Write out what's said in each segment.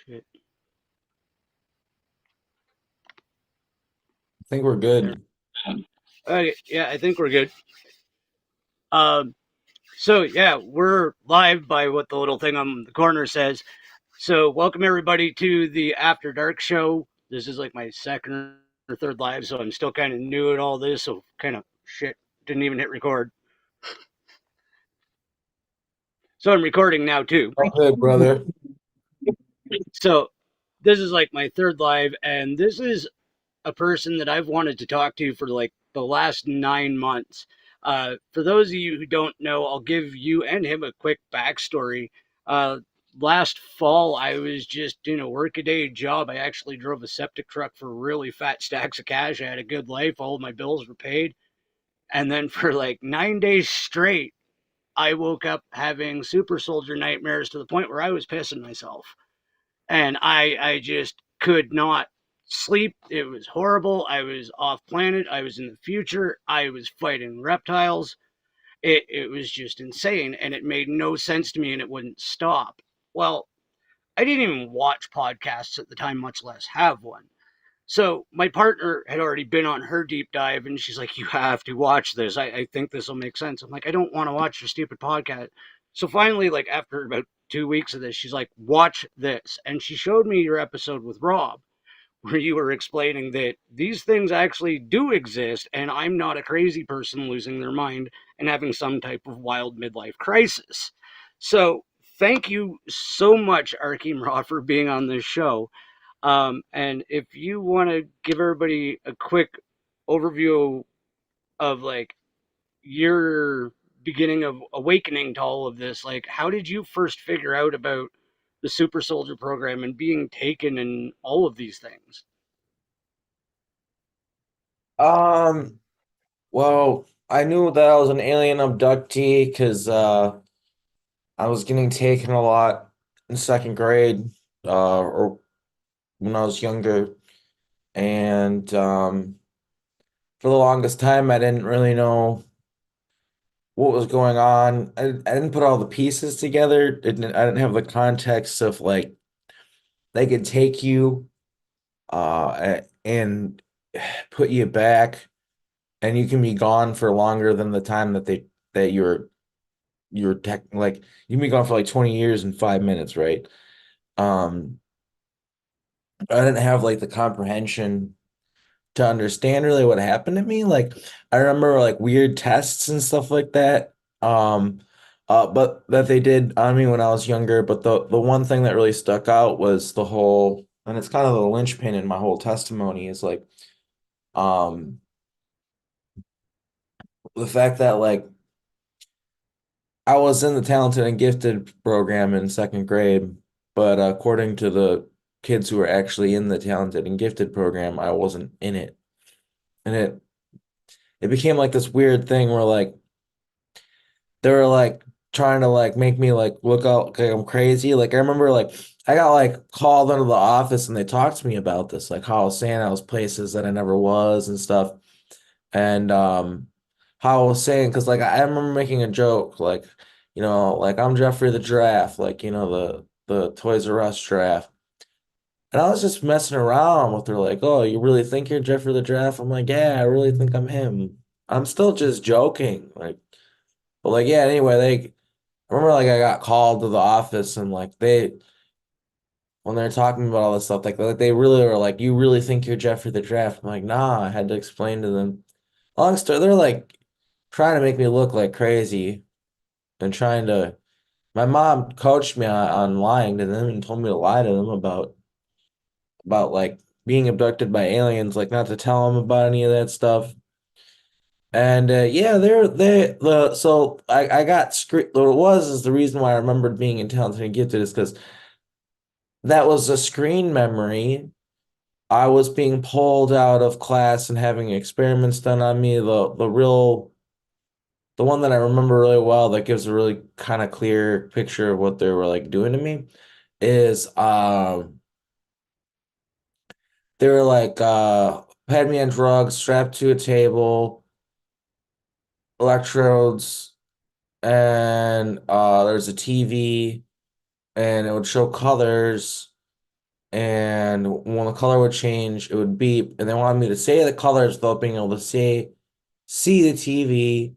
Shit. I think we're good. Okay, yeah, I think we're good. Um, so yeah, we're live by what the little thing on the corner says. So welcome everybody to the After Dark show. This is like my second or third live, so I'm still kind of new at all this. So kind of shit, didn't even hit record. So I'm recording now too. All good, brother. So this is like my third live, and this is a person that I've wanted to talk to for like the last 9 months. For those of you who don't know, I'll give you and him a quick backstory. Uh, Last fall, I was just doing a workaday job. I actually drove a septic truck for really fat stacks of cash. I had a good life. All of my bills were paid. And then for like 9 days straight, I woke up having super soldier nightmares to the point where I was pissing myself, and I just could not sleep. It was horrible. I was off planet. I was in the future. I was fighting reptiles. It was just insane, and it made no sense to me, and it wouldn't stop. Well, I didn't even watch podcasts at the time, much less have one. So my partner had already been on her deep dive, and she's like, "You have to watch this. I think this will make sense." I'm like, "I don't want to watch your stupid podcast." So finally, like after about 2 weeks of this, she's like, "Watch this," and she showed me your episode with Rob, where you were explaining that these things actually do exist, and I'm not a crazy person losing their mind and having some type of wild midlife crisis. So thank you so much, Arkheim Ra, for being on this show. And if you want to give everybody a quick overview of like your beginning of awakening to all of this, like how did you first figure out about the super soldier program and being taken and all of these things? Um, well, I knew that I was an alien abductee because I was getting taken a lot in second grade, or when I was younger, and for the longest time, I didn't really know what was going on. I didn't put all the pieces together. I didn't have the context of like they could take you, and put you back, and you can be gone for longer than the time that you're tech like you can be gone for like 20 years in 5 minutes, right? Um, I didn't have like the comprehension to understand really what happened to me. Like I remember like weird tests and stuff like that. But that they did on me when I was younger. But the one thing that really stuck out was the whole, and it's kind of the linchpin in my whole testimony is like, um, the fact that like I was in the talented and gifted program in second grade, but according to the kids who were actually in the talented and gifted program, I wasn't in it. And it became like this weird thing where like they were like trying to like make me like look out like I'm crazy. Like I remember like I got like called into the office and they talked to me about this, like how I was saying I was places that I never was and stuff. And how I was saying, because like I remember making a joke, like, like I'm Jeffrey the Giraffe, like, the Toys R Us giraffe. And I was just messing around with her, like, oh, you really think you're Jeffrey the Giraffe? I'm like, yeah, I really think I'm him. I'm still just joking. Like, but like, yeah, anyway, I remember like I got called to the office and like when they're talking about all this stuff, like they really were like, you really think you're Jeffrey the Giraffe? I'm like, nah, I had to explain to them. Long story, they're like trying to make me look like crazy and trying to. My mom coached me on lying to them and told me to lie to them about like being abducted by aliens, like not to tell them about any of that stuff. And yeah, the so I got screwed. What it was is the reason why I remembered being in talented and gifted is because that was a screen memory. I was being pulled out of class and having experiments done on me. The one that I remember really well that gives a really kind of clear picture of what they were like doing to me is they were like had me on drugs, strapped to a table, electrodes, and there's a TV and it would show colors and when the color would change, it would beep, and they wanted me to say the colors without being able to see the TV.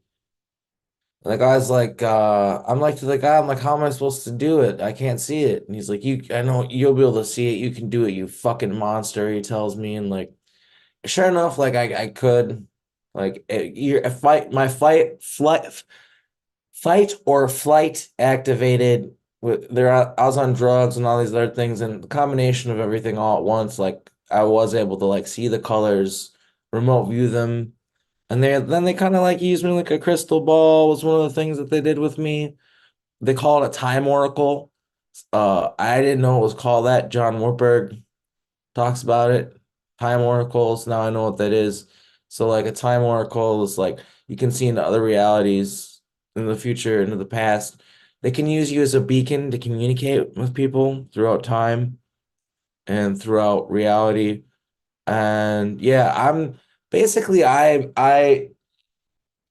And the guy's like, I'm like to the guy, I'm like, how am I supposed to do it? I can't see it. And he's like, I know you'll be able to see it. You can do it, you fucking monster. He tells me, and like, sure enough, like I could, like, my fight or flight activated with there. I was on drugs and all these other things, and the combination of everything all at once, like I was able to like see the colors, remote view them. And then they kind of like used me like a crystal ball was one of the things that they did with me. They call it a time oracle. I didn't know it was called that. John Warburg talks about it. Time oracles. Now I know what that is. So like a time oracle is like you can see into other realities in the future, into the past. They can use you as a beacon to communicate with people throughout time and throughout reality. And yeah, I'm basically I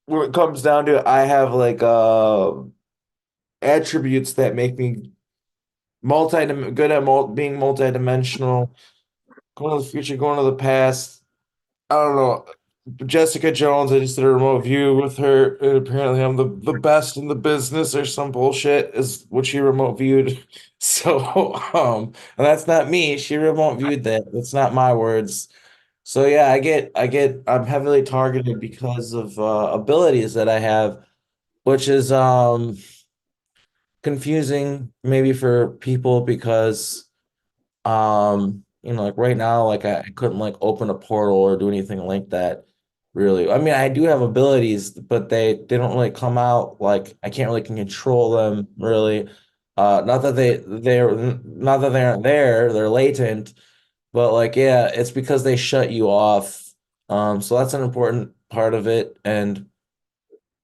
when it comes down to it, I have like attributes that make me good at being multidimensional, going to the future, going to the past. I don't know. Jessica Jones, I just did a remote view with her, and apparently I'm the best in the business or some bullshit is what she remote viewed. So, and that's not me. She remote viewed that. That's not my words. So yeah, I'm heavily targeted because of abilities that I have, which is confusing maybe for people because like right now like I couldn't like open a portal or do anything like that really. I mean, I do have abilities, but they don't really come out like I can't really control them really. Not that not that they aren't there, they're latent, but like yeah, it's because they shut you off. So that's an important part of it. And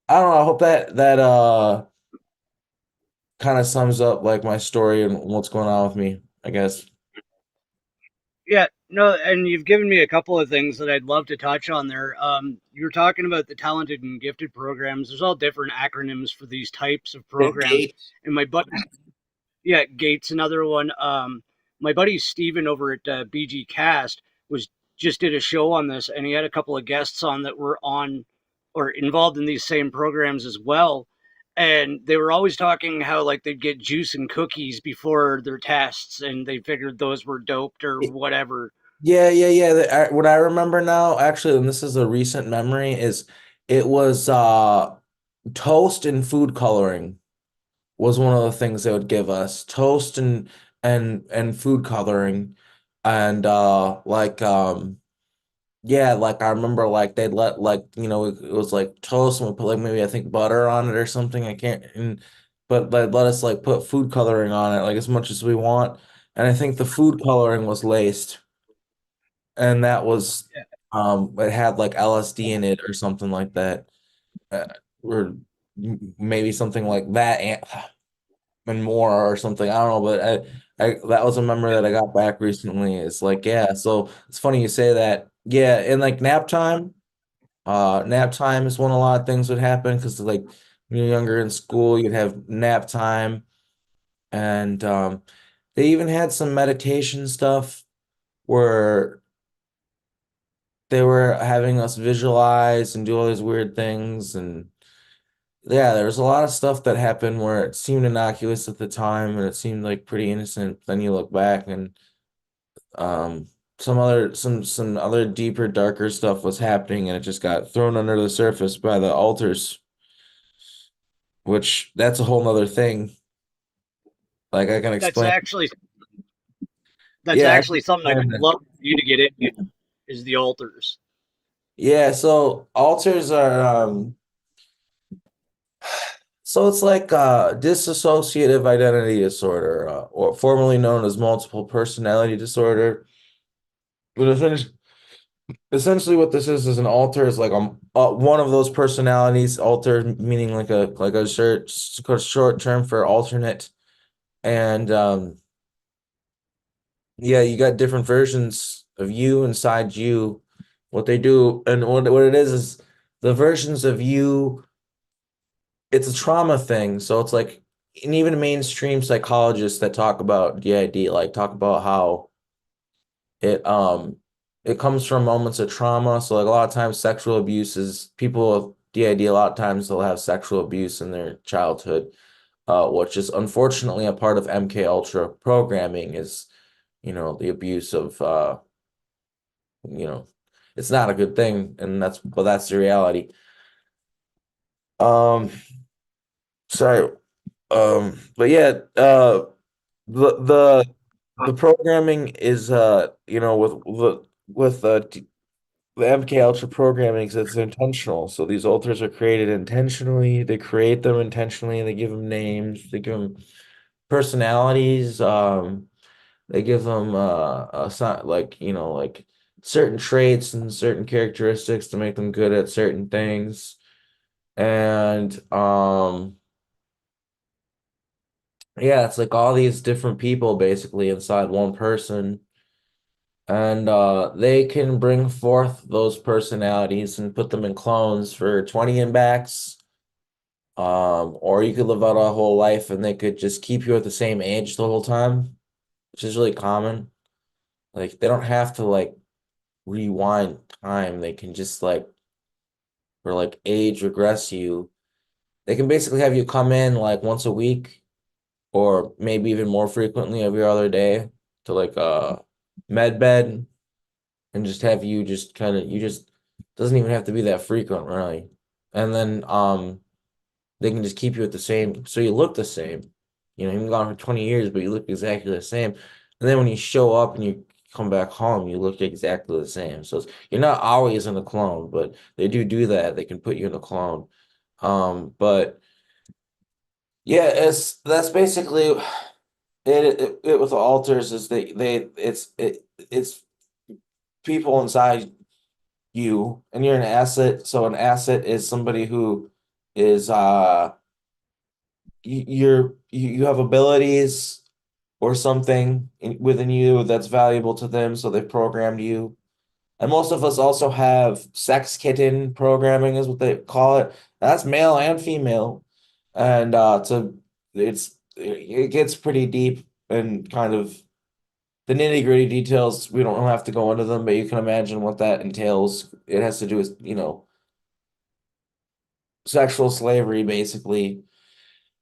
I don't know, I hope that kind of sums up like my story and what's going on with me, I guess. Yeah, no, and you've given me a couple of things that I'd love to touch on there. You were talking about the talented and gifted programs. There's all different acronyms for these types of Yeah, programs. Gate. And my buddy, yeah, Gates, another one. My buddy Steven over at BG Cast was just did a show on this, and he had a couple of guests on that were on or involved in these same programs as well. And they were always talking how like they'd get juice and cookies before their tests, and they figured those were doped or whatever. Yeah. What I remember now, actually, and this is a recent memory, is it was toast and food coloring was one of the things they would give us. Toast and food coloring. And yeah, like I remember like they'd let like, it was like toast and we put like maybe I think butter on it or something. I can't but they'd let us like put food coloring on it like as much as we want. And I think the food coloring was laced. And that was Yeah, it had like LSD in it or something like that, uh, or maybe something like that and more or something. I don't know, but I that was a memory that I got back recently. It's like yeah, so it's funny you say that. Yeah, and like nap time is when a lot of things would happen because like when you're younger in school, you'd have nap time, and they even had some meditation stuff where they were having us visualize and do all these weird things. And yeah, there was a lot of stuff that happened where it seemed innocuous at the time and it seemed like pretty innocent. Then you look back and um some other deeper, darker stuff was happening and it just got thrown under the surface by the altars, which that's a whole nother thing. Like I can that's explain. actually that's Yeah, I can actually something I'd explain that. love for you to get into is the altars. Yeah, so altars are so it's like dissociative identity disorder, or formerly known as multiple personality disorder. But essentially what this is an alter is like one of those personalities. Alter meaning like a short term for alternate. And yeah, you got different versions of you inside you. What they do and what it is the versions of you, it's a trauma thing. So it's like, and even mainstream psychologists that talk about DID, like talk about how It it comes from moments of trauma. So like a lot of times sexual abuse is people with DID, a lot of times they'll have sexual abuse in their childhood, which is unfortunately a part of MK Ultra programming is, the abuse of you know, it's not a good thing, and that's the reality. Um, sorry. But yeah, the the the programming is with the MK Ultra programming is it's intentional. So these altars are created intentionally. They create them intentionally. They give them names. They give them personalities. They give them like like certain traits and certain characteristics to make them good at certain things. And yeah, it's like all these different people basically inside one person. And they can bring forth those personalities and put them in clones for 20 and backs. Or you could live out a whole life and they could just keep you at the same age the whole time, which is really common. Like they don't have to like rewind time. They can just like or like age regress you. They can basically have you come in like once a week or maybe even more frequently every other day to like med bed and just have you just kind of you just doesn't even have to be that frequent really. And then they can just keep you at the same so you look the same. You've been gone for 20 years, but you look exactly the same. And then when you show up and you come back home, you look exactly the same. So you're not always in a clone, but they do that. They can put you in a clone. But yeah, that's basically it with the alters is it's people inside you and you're an asset. So an asset is somebody who is you have abilities or something within you that's valuable to them, so they've programmed you. And most of us also have sex kitten programming is what they call it. That's male and female. And it gets pretty deep and kind of the nitty-gritty details, we don't have to go into them, but you can imagine what that entails. It has to do with, sexual slavery, basically.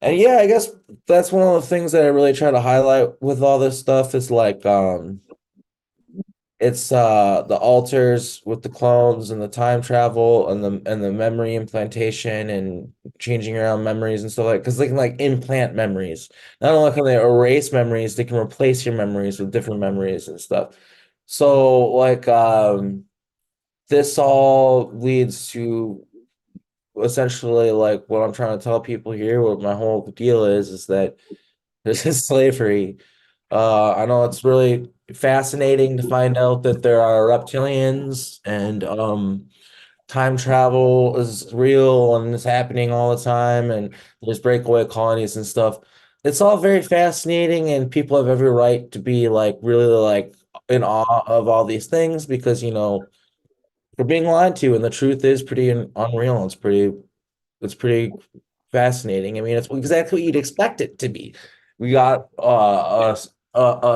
And yeah, I guess that's one of the things that I really try to highlight with all this stuff is like it's the altars with the clones and the time travel and the memory implantation and changing around memories and stuff like because they can like implant memories. Not only can they erase memories, they can replace your memories with different memories and stuff. So like this all leads to essentially like what I'm trying to tell people here, what my whole deal is that this is slavery. I know it's really fascinating to find out that there are reptilians and time travel is real and it's happening all the time and there's breakaway colonies and stuff. It's all very fascinating and people have every right to be like really like in awe of all these things because we're being lied to and the truth is pretty unreal. It's pretty fascinating. I mean, it's exactly what you'd expect it to be. We got a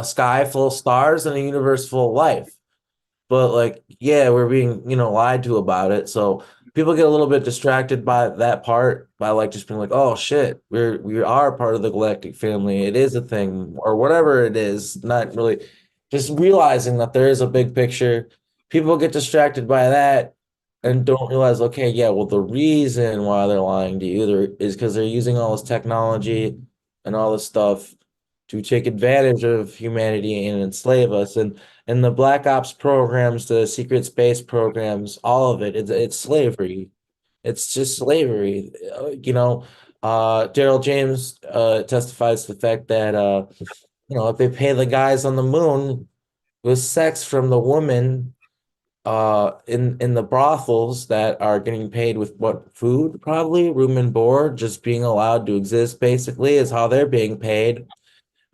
sky full of stars and a universe full of life. But like, yeah, we're being, lied to about it. So people get a little bit distracted by that part by like just being like, oh shit, we are part of the galactic family. It is a thing, or whatever it is, not really just realizing that there is a big picture. People get distracted by that and don't realize, okay, yeah, well, the reason why they're lying to you is because they're using all this technology and all this stuff to take advantage of humanity and enslave us. And the Black Ops programs, the secret space programs, all of it's slavery. It's just slavery. Daryl James testifies to the fact that if they pay the guys on the moon with sex from the women in the brothels that are getting paid with what food, probably room and board, just being allowed to exist basically is how they're being paid.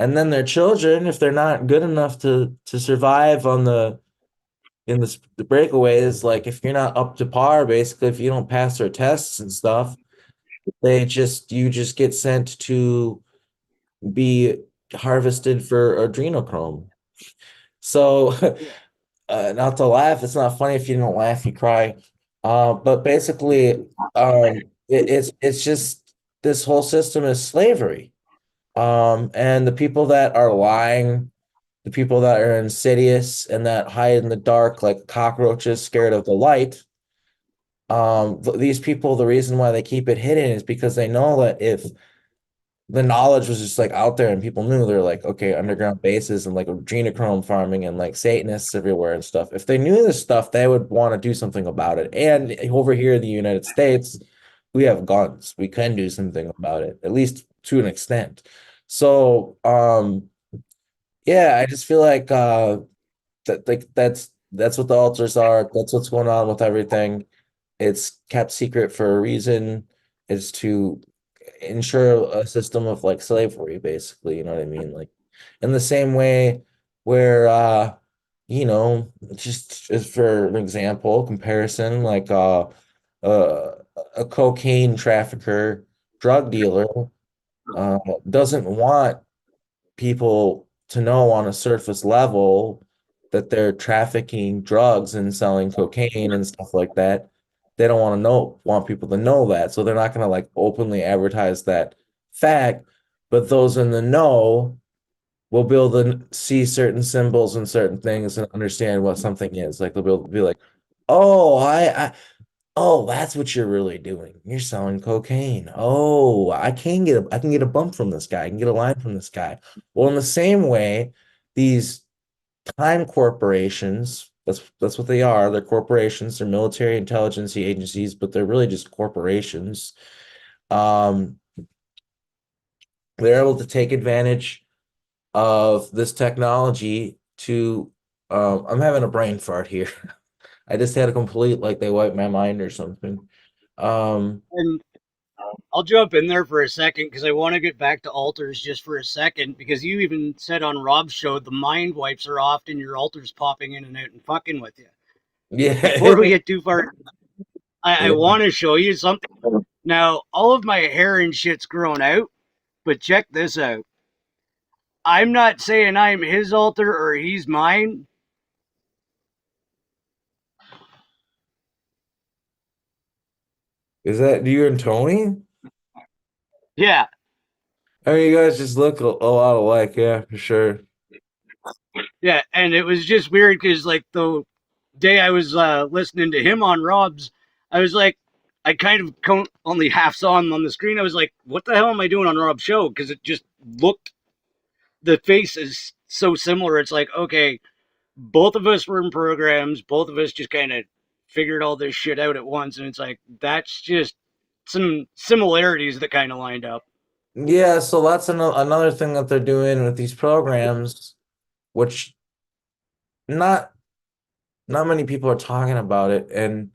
And then their children, if they're not good enough to survive on the breakaways, like if you're not up to par, basically, if you don't pass their tests and stuff, you just get sent to be harvested for adrenochrome. So, not to laugh, it's not funny if you don't laugh, you cry. But basically, it's just this whole system is slavery. And the people that are lying, the people that are insidious and that hide in the dark like cockroaches scared of the light, these people, the reason why they keep it hidden is because they know that if the knowledge was just like out there and people knew, they're like, okay, underground bases and like adrenochrome farming and like Satanists everywhere and stuff. If they knew this stuff, they would want to do something about it. And over here in the United States, we have guns. We can do something about it, at least to an extent. So, yeah, I just feel like that's what the altars are. That's what's going on with everything. It's kept secret for a reason. Is to ensure a system of like slavery, basically. You know what I mean? Like in the same way where just for an example, comparison, like uh a cocaine trafficker, drug dealer, uh doesn't want people to know on a surface level that they're trafficking drugs and selling cocaine and stuff like that. They don't want people to know that. So they're not going to like openly advertise that fact. But those in the know will be able to see certain symbols and certain things and understand what something is. Like they'll be able to be like, oh, oh, that's what you're really doing. You're selling cocaine. Oh, I can get a bump from this guy. I can get a line from this guy. Well, in the same way, these time corporations, that's what they are. They're corporations, they're military intelligence agencies, but they're really just corporations. Um, they're able to take advantage of this technology to I'm having a brain fart here. I just had a complete like they wiped my mind or something. Um, And I'll jump in there for a second because I want to get back to altars just for a second because you even said on Rob's show the mind wipes are often your altars popping in and out and fucking with you. Before yeah. we get too far, I Yeah. want to show you something. Now, all of my hair and shit's grown out, but check this out. I'm not saying I'm his altar or he's mine. Is that you and Tony? Yeah, I mean, you guys just look a lot alike, yeah, for sure. yeah, and it was just weird because like the day I was listening to him on Rob's, I was like, I kind of only half saw him on the screen. I was like, what the hell am I doing on Rob's show? Because it just looked, the face is so similar. It's like, okay, both of us were in programs, both of us just kind of figured all this shit out at once, and it's like that's just some similarities that kind of lined up. Yeah, so that's another thing that they're doing with these programs, which not not many people are talking about it, and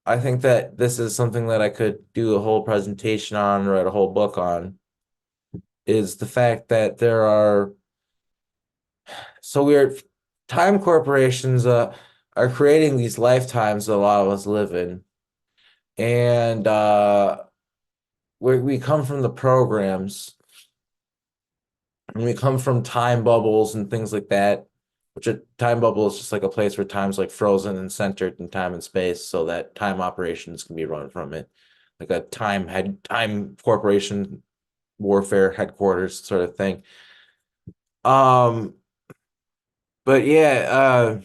I think that this is something that I could do a whole presentation on, write a whole book on, is the fact that there are so we're time corporations are creating these lifetimes that a lot of us live in, and we come from the programs and we come from time bubbles and things like that, which a time bubble is just like a place where time's like frozen and centered in time and space so that time operations can be run from it. Like a time corporation warfare headquarters sort of thing. Um, but yeah,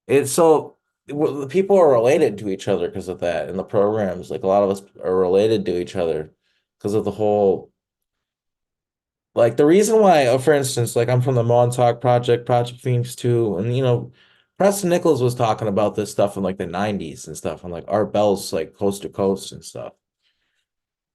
it's so the people are related to each other because of that in the programs. Like a lot of us are related to each other because of the whole like the reason why, for instance, like I'm from the Montauk Project, Project Phoenix 2, and Preston Nichols was talking about this stuff in like the 90s and stuff, and like Art Bell's like coast to coast and stuff.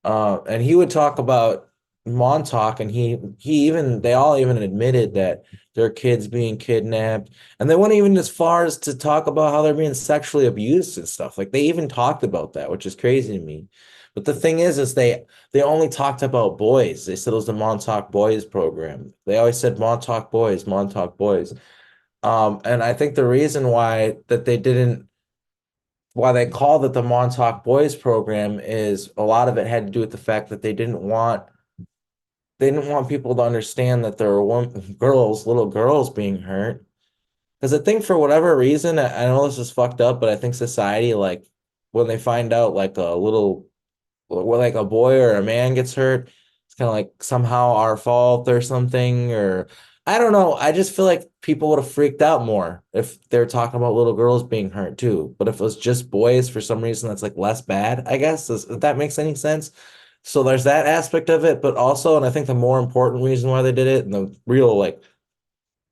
And he would talk about Montauk, and he even they all even admitted that their kids being kidnapped, and they went even as far as to talk about how they're being sexually abused and stuff. Like they even talked about that, which is crazy to me. But the thing is they only talked about boys. They said it was the Montauk Boys program. They always said Montauk Boys, Montauk Boys. And I think the reason why they called it the Montauk Boys program is a lot of it had to do with the fact that they didn't want they didn't want people to understand that there were little girls being hurt. Because I think for whatever reason, I know this is fucked up, but I think society, like, when they find out like a little, well, like a boy or a man gets hurt, it's kind of like somehow our fault or something, or I don't know. I just feel like people would have freaked out more if they're talking about little girls being hurt too. But if it was just boys, for some reason, that's like less bad, I guess. If that makes any sense. So there's that aspect of it, but also, and I think the more important reason why they did it, and the real like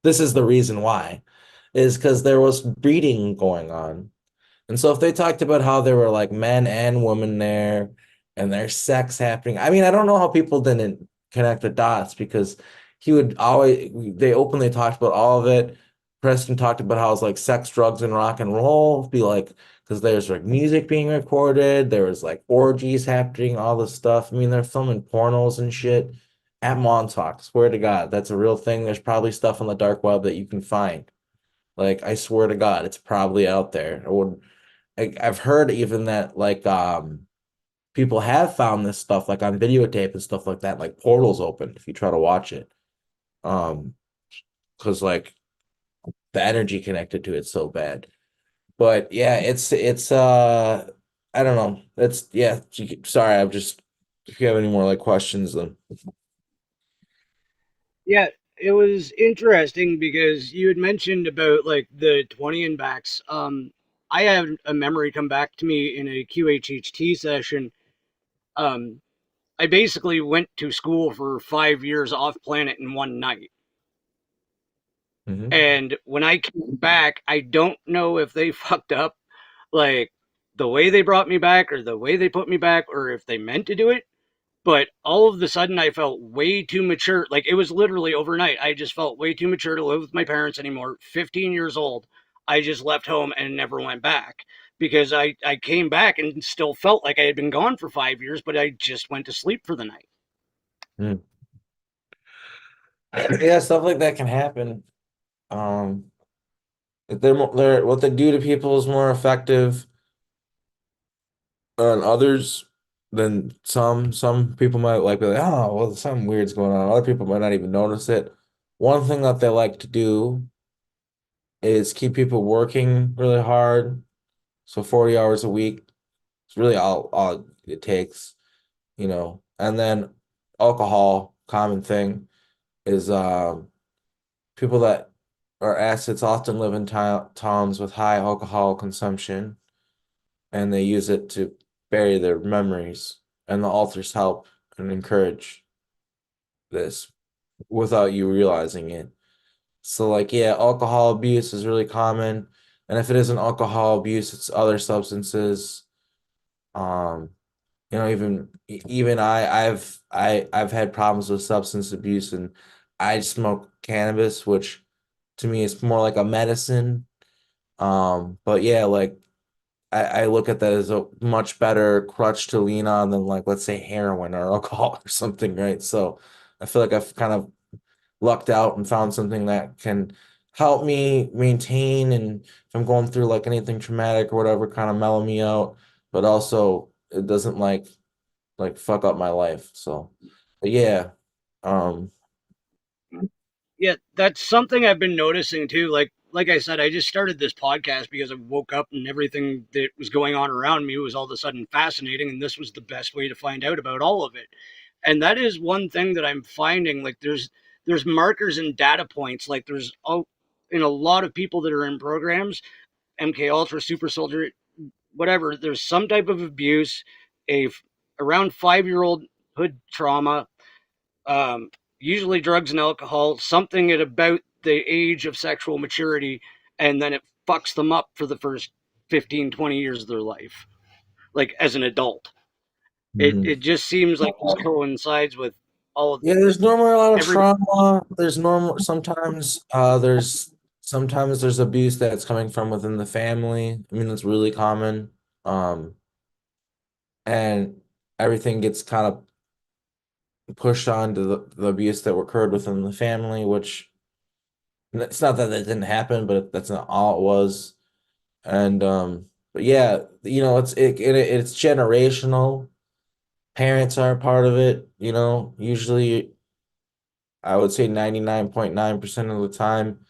this is the reason why, is because there was breeding going on. And so if they talked about how there were like men and women there and there's sex happening, I mean, I don't know how people didn't connect the dots because he would always, they openly talked about all of it. Preston talked about how it's like sex, drugs, and rock and roll, be like, because there's like music being recorded, there was like orgies happening, all this stuff. I mean, they're filming pornos and shit at Montauk. Swear to God, that's a real thing. There's probably stuff on the dark web that you can find. Like, I swear to God, it's probably out there. I've heard even that like people have found this stuff like on videotape and stuff like that, like portals open if you try to watch it. Um, because like the energy connected to it so bad. But yeah, it's I don't know. It's yeah, sorry, I'm just if you have any more like questions then. Yeah, it was interesting because you had mentioned about like the 20 and backs. I had a memory come back to me in a QHHT session. Um, I basically went to school for 5 years off planet in one night. Hmm. And when I came back, I don't know if they fucked up like the way they brought me back or the way they put me back or if they meant to do it. But all of a sudden, I felt way too mature. Like it was literally overnight. I just felt way too mature to live with my parents anymore. 15 years old. I just left home and never went back because I came back and still felt like I had been gone for 5 years, but I just went to sleep for the night. Mm. Yeah, stuff like that can happen. If they're what they do to people is more effective on others than some. Some people might like be like, oh, well, something weird's going on. Other people might not even notice it. One thing that they like to do is keep people working really hard. So 40 hours a week is really all it takes, you know. And then alcohol, common thing, is people that are acids often live in towns with high alcohol consumption and they use it to bury their memories. And the altars help and encourage this without you realizing it. So, like, yeah, alcohol abuse is really common. And if it isn't alcohol abuse, it's other substances. Um, even I've had problems with substance abuse and I smoke cannabis, which to me is more like a medicine. But yeah, like I look at that as a much better crutch to lean on than like let's say heroin or alcohol or something, right? So I feel like I've kind of lucked out and found something that can help me maintain and if I'm going through like anything traumatic or whatever, kind of mellow me out, but also it doesn't like fuck up my life. So but yeah. Um Yeah, that's something I've been noticing too. Like I said, I just started this podcast because I woke up and everything that was going on around me was all of a sudden fascinating, and this was the best way to find out about all of it. And that is one thing that I'm finding. Like there's markers and data points. Like there's in a lot of people that are in programs, MK Ultra, Super Soldier, whatever. There's some type of abuse, a around 5 year old hood trauma, um, usually drugs and alcohol, something at about the age of sexual maturity, and then it fucks them up for the first 15, 20 years of their life, like as an adult. mhm. It just seems like this coincides with all of Yeah, there's normally a lot of everybody. trauma. There's normal sometimes there's abuse that's coming from within the family. I mean, that's really common. Um, and everything gets kind of pushed on to the abuse that occurred within the family, which it's not that it didn't happen, but that's not all it was. And but yeah, it's generational. Parents are a part of it, usually I would say 99.9% of the time,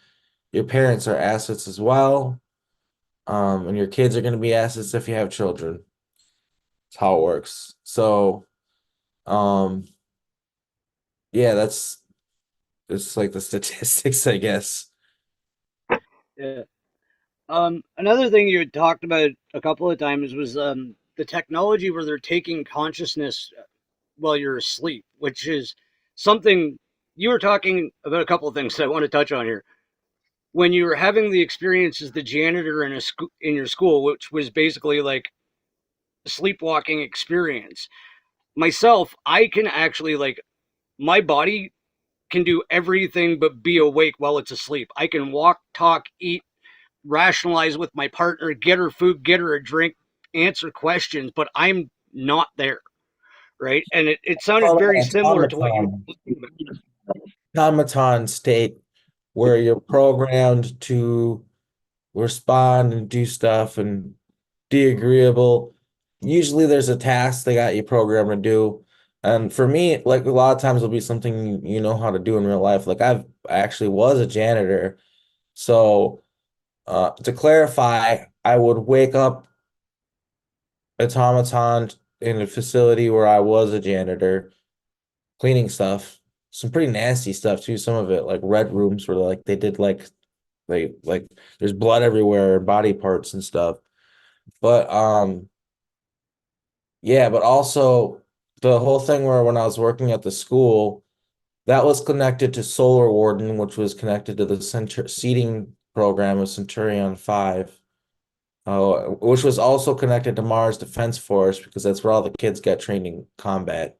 your parents are assets as well. And your kids are going to be assets if you have children. That's how it works. So, um, yeah, that's it's like the statistics, I guess. Yeah. Another thing you had talked about a couple of times was the technology where they're taking consciousness while you're asleep, which is something you were talking about. A couple of things that I want to touch on here. When you were having the experience as the janitor in your school, which was basically like a sleepwalking experience. Myself, I can actually like my body can do everything but be awake while it's asleep. I can walk, talk, eat, rationalize with my partner, get her food, get her a drink, answer questions, but I'm not there, right? And it sounded Call very that an similar to what you automaton, automaton state where you're programmed to respond and do stuff and be agreeable. Usually there's a task they got you programmed to do. And for me, like a lot of times it'll be something you know how to do in real life. Like I actually was a janitor. So to clarify, I would wake up automaton in a facility where I was a janitor, cleaning stuff. Some pretty nasty stuff too. Some of it like red rooms where like they did like there's blood everywhere, body parts and stuff. But yeah, but also the whole thing where when I was working at the school, that was connected to Solar Warden, which was connected to the seating program of Centurion 5, which was also connected to Mars Defense Force because that's where all the kids got trained in combat,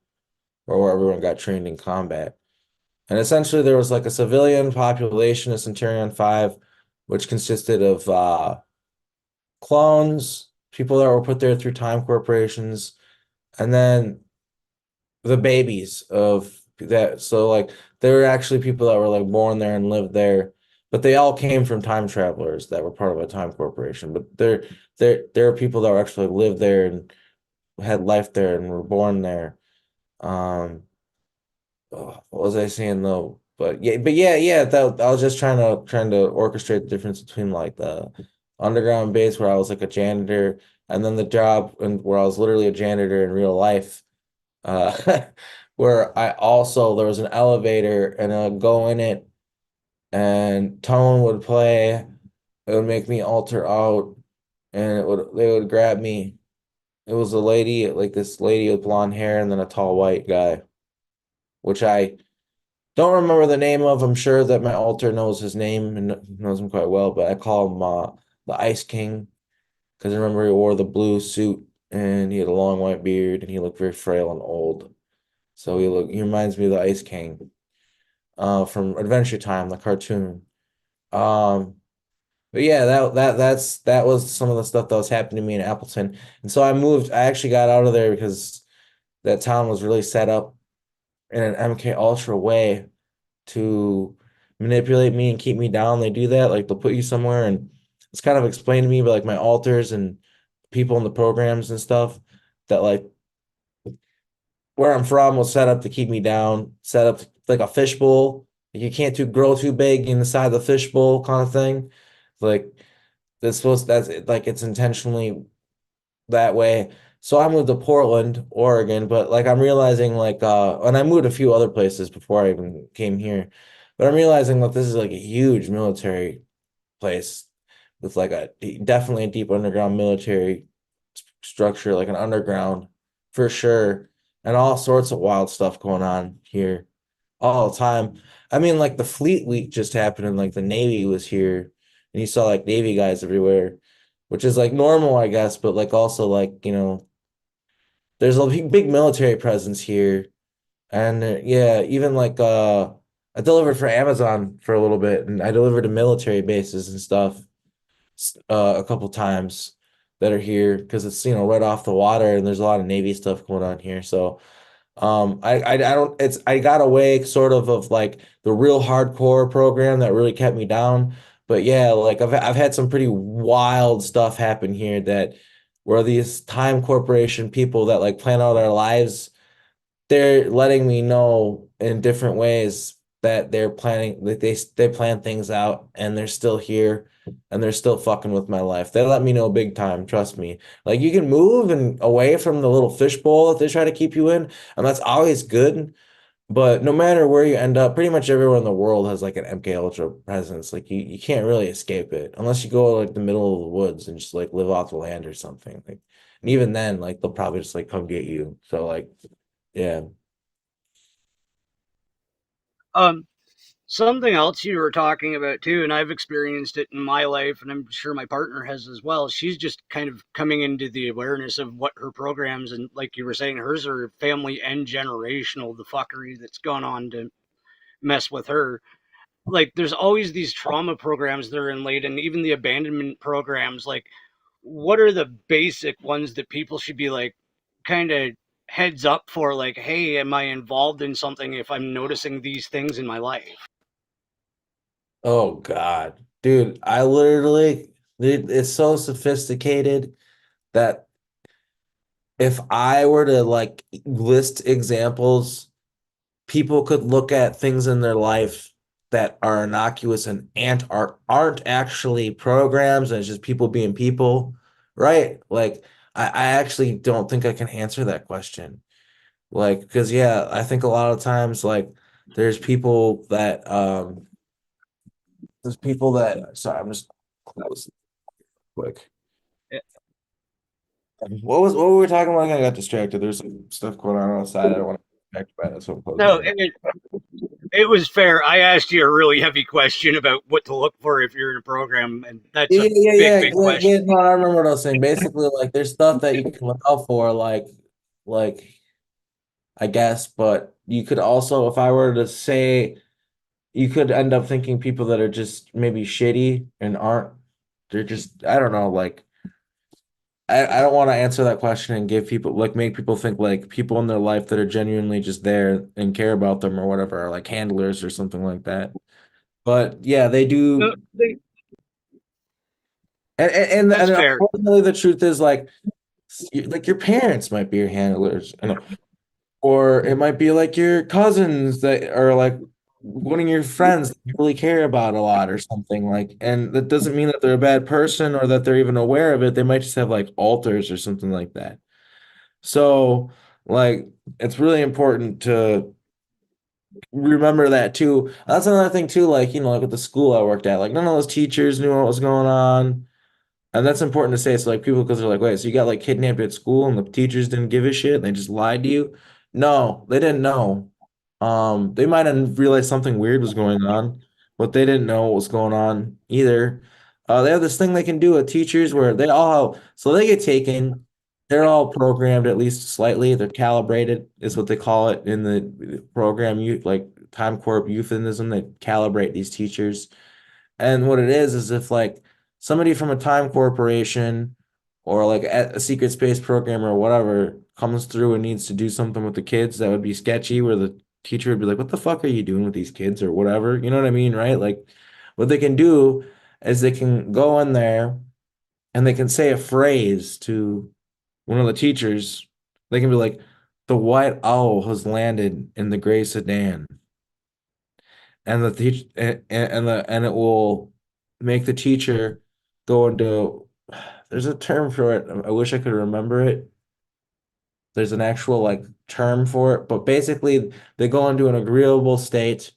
or where everyone got trained in combat. And essentially, there was like a civilian population of Centurion 5, which consisted of clones, people that were put there through time corporations, and then the babies of that. So like there were actually people that were like born there and lived there, but they all came from time travelers that were part of a time corporation. But there are people that were actually lived there and had life there and were born there. What was I saying though? But yeah. That I was just trying to orchestrate the difference between like the underground base where I was like a janitor and then the job and where I was literally a janitor in real life. Uh, where I also there was an elevator and I'd go in it and tone would play. It would make me alter out and it would they would grab me. It was a lady, like this lady with blonde hair and then a tall white guy, which I don't remember the name of. I'm sure that my alter knows his name and knows him quite well, but I call him the Ice King because I remember he wore the blue suit and he had a long white beard and he looked very frail and old. So he reminds me of the Ice King from Adventure Time, the cartoon. Um but yeah, that was some of the stuff that was happening to me in Appleton. And so I actually got out of there because that town was really set up in an MK Ultra way to manipulate me and keep me down. They do that, like they'll put you somewhere and it's kind of explained to me by like my alters and people in the programs and stuff that like where I'm from was set up to keep me down, set up like a fishbowl. You can't grow too big inside the fishbowl kind of thing. Like that's like it's intentionally that way. So I moved to Portland, Oregon, but like I'm realizing like and I moved a few other places before I even came here. But I'm realizing that this is like a huge military place with like definitely a deep underground military structure, like an underground for sure, and all sorts of wild stuff going on here all the time. I mean, like the Fleet Week just happened, and like the Navy was here, and you saw like Navy guys everywhere, which is like normal, I guess, but like also like there's a big military presence here, and yeah, even like I delivered for Amazon for a little bit, and I delivered to military bases and stuff a couple times that are here because it's right off the water and there's a lot of Navy stuff going on here. So I don't it's I got away sort of like the real hardcore program that really kept me down. But yeah, like I've had some pretty wild stuff happen here that where these time corporation people that like plan out our lives, they're letting me know in different ways that they're planning that they plan things out and they're still here and they're still fucking with my life. They let me know big time, trust me. Like you can move and away from the little fishbowl that they try to keep you in, and that's always good. But no matter where you end up, pretty much everywhere in the world has like an MK Ultra presence. Like you can't really escape it unless you go like the middle of the woods and just like live off the land or something. Like, and even then, like they'll probably just like come get you. So like, yeah. Um, Something else you were talking about too, and I've experienced it in my life, and I'm sure my partner has as well. She's just kind of coming into the awareness of what her programs, and like you were saying, hers are family and generational, the fuckery that's gone on to mess with her. Like, there's always these trauma programs that are in late, and even the abandonment programs. Like, what are the basic ones that people should be like, kind of heads up for? Like, hey, am I involved in something if I'm noticing these things in my life? Oh God, dude, I literally, it's so sophisticated that if I were to like list examples, people could look at things in their life that are innocuous and aren't actually programs and it's just people being people, right? Like I actually don't think I can answer that question. Like, because yeah, I think a lot of times like there's people that sorry, I'm just close quick. What were we talking about? I got distracted. There's some stuff going on outside. I don't want to get distracted by that, so I'm closing No, the door. it was fair. I asked you a really heavy question about what to look for if you're in a program, and that's a big question. No, I remember what I was saying. Basically, like there's stuff that you can look out for, like I guess, but you could also, if I were to say, you could end up thinking people that are just maybe shitty and aren't. They're just, I don't know, like I don't want to answer that question and give people like make people think like people in their life that are genuinely just there and care about them or whatever, are like handlers or something like that. But yeah, they No, do. And that's fair. unfortunately, the truth is like your parents might be your handlers, or it might be like your cousins that are like one of your friends that you really care about a lot or something like, and that doesn't mean that they're a bad person or that they're even aware of it. They might just have like alters or something like that. So like it's really important to remember that too. That's another thing too, like like with the school I worked at, like none of those teachers knew what was going on. And that's important to say. So like people, because they're like, wait, so you got like kidnapped at school and the teachers didn't give a shit and they just lied to you? No, they didn't know. They might have realized something weird was going on, but they didn't know what was going on either. They have this thing they can do with teachers where so they get taken. They're all programmed at least slightly. They're calibrated, is what they call it in the program. You like Time Corp euphemism. They calibrate these teachers. And what it is if like somebody from a time corporation or like a secret space program or whatever comes through and needs to do something with the kids that would be sketchy, where the teacher would be like, "What the fuck are you doing with these kids?" or whatever. You know what I mean, right? Like what they can do is they can go in there and they can say a phrase to one of the teachers. They can be like, "The white owl has landed in the gray sedan." And the teach and it will make the teacher go into there's a term for it. I wish I could remember it. There's an actual like term for it, but basically they go into an agreeable state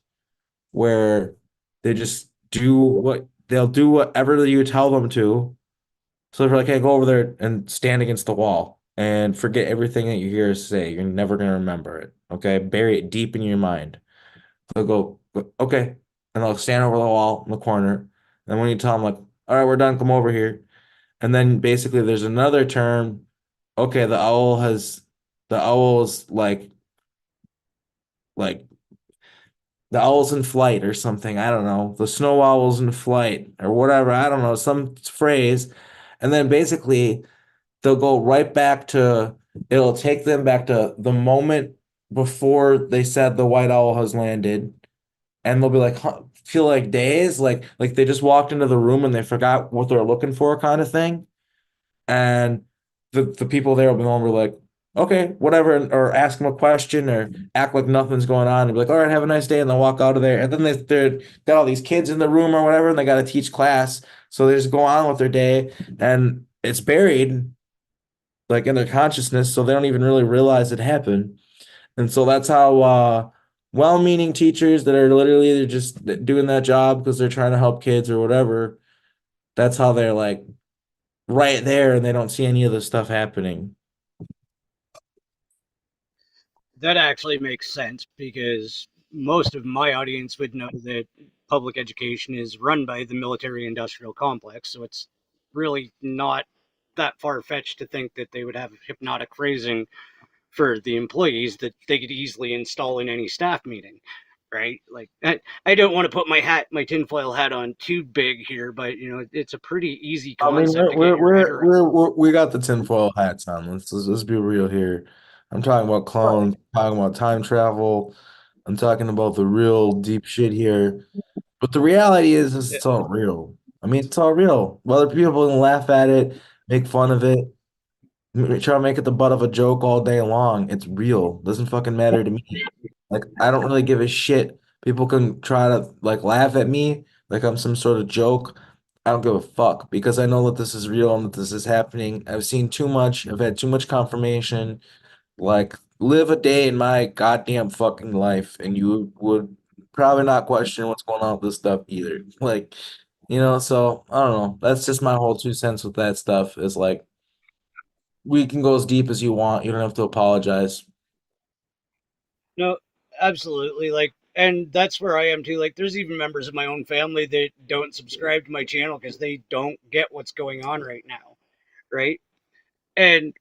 where they just they'll do whatever you tell them to. So they're like, hey, go over there and stand against the wall and forget everything that you hear us say. You're never gonna remember it. Okay? Bury it deep in your mind. They'll go, okay. And they'll stand over the wall in the corner. And when you tell them, like, all right, we're done, come over here. And then basically there's another term. Okay, the owl's like, the owl's in flight or something. I don't know. The snow owl's in flight or whatever. I don't know, some phrase. And then basically they'll go right back to, it'll take them back to the moment before they said the white owl has landed, and they'll be like huh, feel like days like they just walked into the room and they forgot what they're looking for kind of thing, and the people there will be like okay, whatever, or ask them a question or act like nothing's going on and be like, all right, have a nice day, and they'll walk out of there. And then they're got all these kids in the room or whatever, and they got to teach class. So they just go on with their day, and it's buried like in their consciousness, so they don't even really realize it happened. And so that's how well-meaning teachers that are literally they're just doing that job because they're trying to help kids or whatever, that's how they're like right there and they don't see any of this stuff happening. That actually makes sense because most of my audience would know that public education is run by the military industrial complex. So it's really not that far fetched to think that they would have hypnotic phrasing for the employees that they could easily install in any staff meeting. Right? Like I don't want to put my tinfoil hat on too big here, but it's a pretty easy I mean, concept to get your head around. we got the tinfoil hats on. Let's be real here. I'm talking about clones, talking about time travel. I'm talking about the real deep shit here. But the reality is it's all real. I mean, it's all real. Whether people can laugh at it, make fun of it, try to make it the butt of a joke all day long. It's real. Doesn't fucking matter to me. Like I don't really give a shit. People can try to like laugh at me like I'm some sort of joke. I don't give a fuck because I know that this is real and that this is happening. I've seen too much. I've had too much confirmation. Like live a day in my goddamn fucking life and you would probably not question what's going on with this stuff either. Like, so I don't know. That's just my whole 2 cents with that stuff is like we can go as deep as you want. You don't have to apologize. No, absolutely. Like, and that's where I am too. Like, there's even members of my own family that don't subscribe to my channel because they don't get what's going on right now. Right. And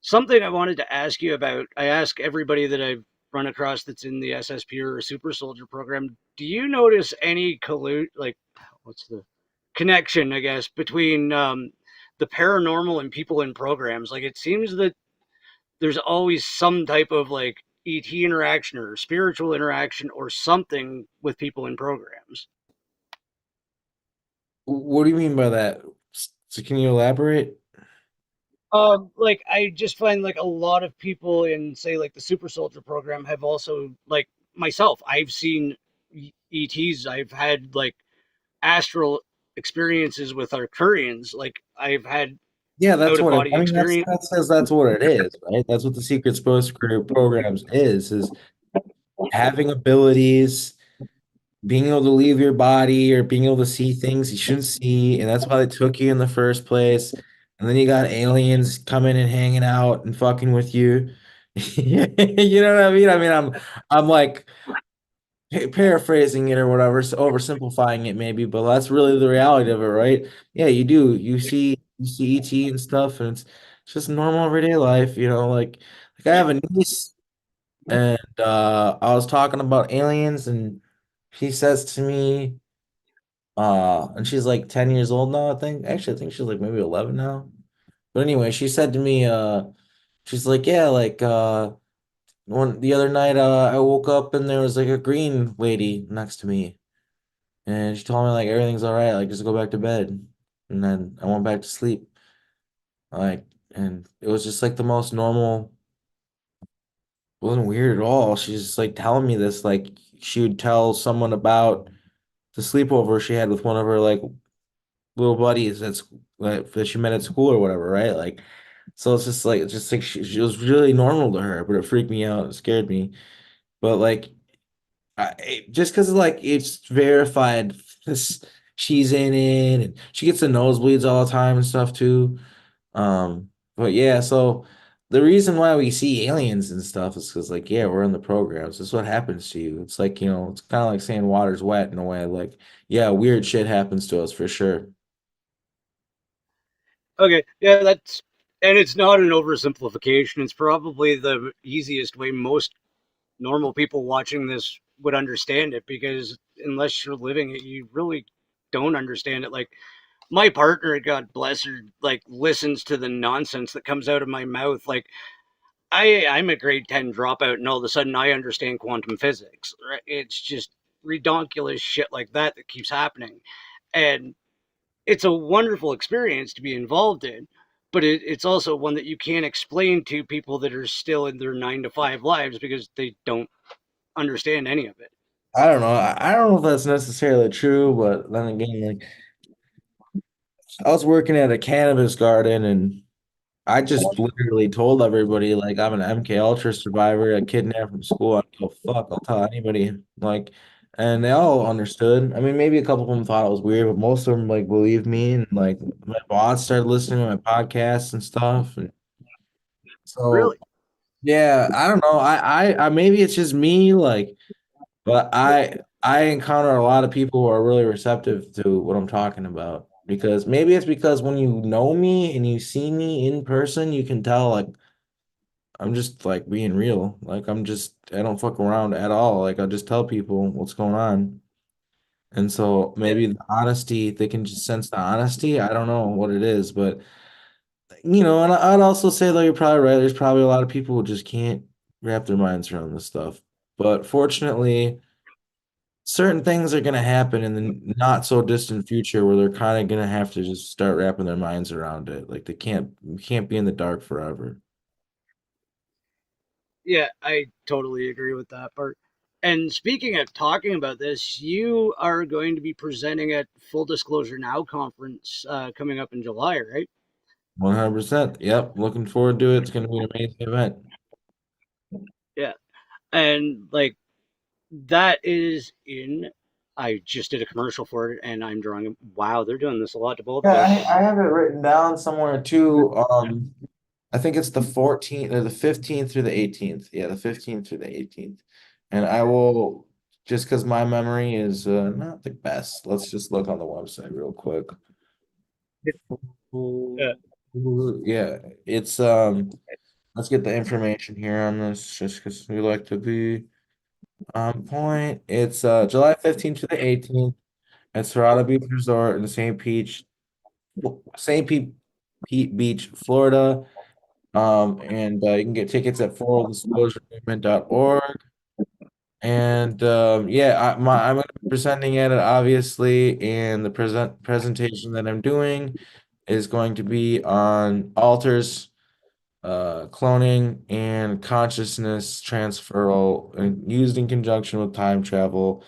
something I wanted to ask you about, I ask everybody that I've run across that's in the SSP or Super Soldier program, do you notice any like, what's the connection, I guess, between the paranormal and people in programs? Like, it seems that there's always some type of like ET interaction or spiritual interaction or something with people in programs. What do you mean by that? So can you elaborate? Like I just find like a lot of people in say like the Super Soldier program have also like myself. I've seen ETs. I've had like astral experiences with Arcturians. Like I've had Yeah, out that's of what it, body I mean, experience. that says that's what it is, right? That's what the secret supposed career programs is having abilities, being able to leave your body or being able to see things you shouldn't see, and that's why they took you in the first place. And then you got aliens coming and hanging out and fucking with you. You know what I mean? I'm like paraphrasing it or whatever, so oversimplifying it maybe, but that's really the reality of it, right? Yeah, you do. You see ET and stuff, and it's just normal everyday life, like I have a niece and I was talking about aliens and she says to me, and she's like 10 years old now, I think. Actually, I think she's like maybe 11 now. But anyway, she said to me, she's like, yeah, like one the other night I woke up and there was like a green lady next to me. And she told me like everything's all right, like just go back to bed. And then I went back to sleep. Like, and it was just like the most normal, wasn't weird at all. She's just like telling me this, like she would tell someone about the sleepover she had with one of her like little buddies that she met at school or whatever, right? Like, so it's just like she was really normal to her, but it freaked me out, it scared me. But like just because like it's verified this she's in it and she gets the nosebleeds all the time and stuff too. But yeah, so the reason why we see aliens and stuff is because like yeah, we're in the programs. This is what happens to you. It's like, it's kind of like saying water's wet in a way. Like, yeah, weird shit happens to us for sure. Okay, yeah, that's and it's not an oversimplification. It's probably the easiest way most normal people watching this would understand it because unless you're living it, you really don't understand it. Like my partner, God bless her, like listens to the nonsense that comes out of my mouth. Like I'm a grade 10 dropout, and all of a sudden I understand quantum physics. Right? It's just redonkulous shit like that that keeps happening, and it's a wonderful experience to be involved in. but it's also one that you can't explain to people that are still in their 9 to 5 lives because they don't understand any of it. I don't know. I don't know if that's necessarily true, but then again, like I was working at a cannabis garden and I just literally told everybody like I'm an MK Ultra survivor, a kidnapped from school. I don't give a fuck. I'll tell anybody. Like, and they all understood. I mean, maybe a couple of them thought it was weird, but most of them like believed me. And like my boss started listening to my podcasts and stuff. And so Really? yeah, I don't know. I maybe it's just me. Like, but I encounter a lot of people who are really receptive to what I'm talking about because maybe it's because when you know me and you see me in person, you can tell like I'm just like being real. Like I don't fuck around at all. Like I'll just tell people what's going on. And so Yeah. maybe the honesty, they can just sense the honesty. I don't know what it is, but and I'd also say though you're probably right. There's probably a lot of people who just can't wrap their minds around this stuff. But fortunately, certain things are going to happen in the not so distant future where they're kind of going to have to just start wrapping their minds around it. Like you can't be in the dark forever. Yeah, I totally agree with that part. And speaking of talking about this, you are going to be presenting at Full Disclosure Now conference coming up in July, right? 100%. Yep. Looking forward to it. It's going to be an amazing event. Yeah. And like that is in, I just did a commercial for it and I'm drawing, wow, they're doing this a lot to both of Yeah, us. I have it written down somewhere too. I think it's the 14th or the 15th through the 18th. Yeah, the 15th through the 18th. And I will, just because my memory is not the best, let's just look on the website real quick. Uh, Yeah, it's let's get the information here on this just because we like to be on point. It's July 15th to the 18th at Serrano Beach Resort in St. Pete Beach, Florida. And you can get tickets at fulldisclosuremovement.org. And yeah, I'm going to be presenting at it obviously, and the presentation that I'm doing is going to be on alters, cloning, and consciousness transferal, and used in conjunction with time travel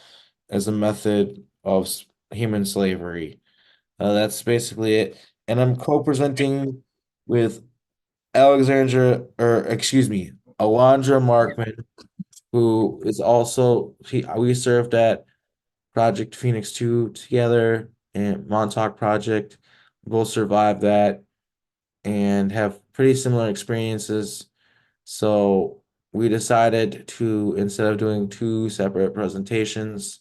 as a method of human slavery. That's basically it. And I'm co-presenting with Alondra Markman, who is also we served at Project Phoenix 2 together and Montauk Project. We both survived that and have pretty similar experiences. So we decided to, instead of doing two separate presentations,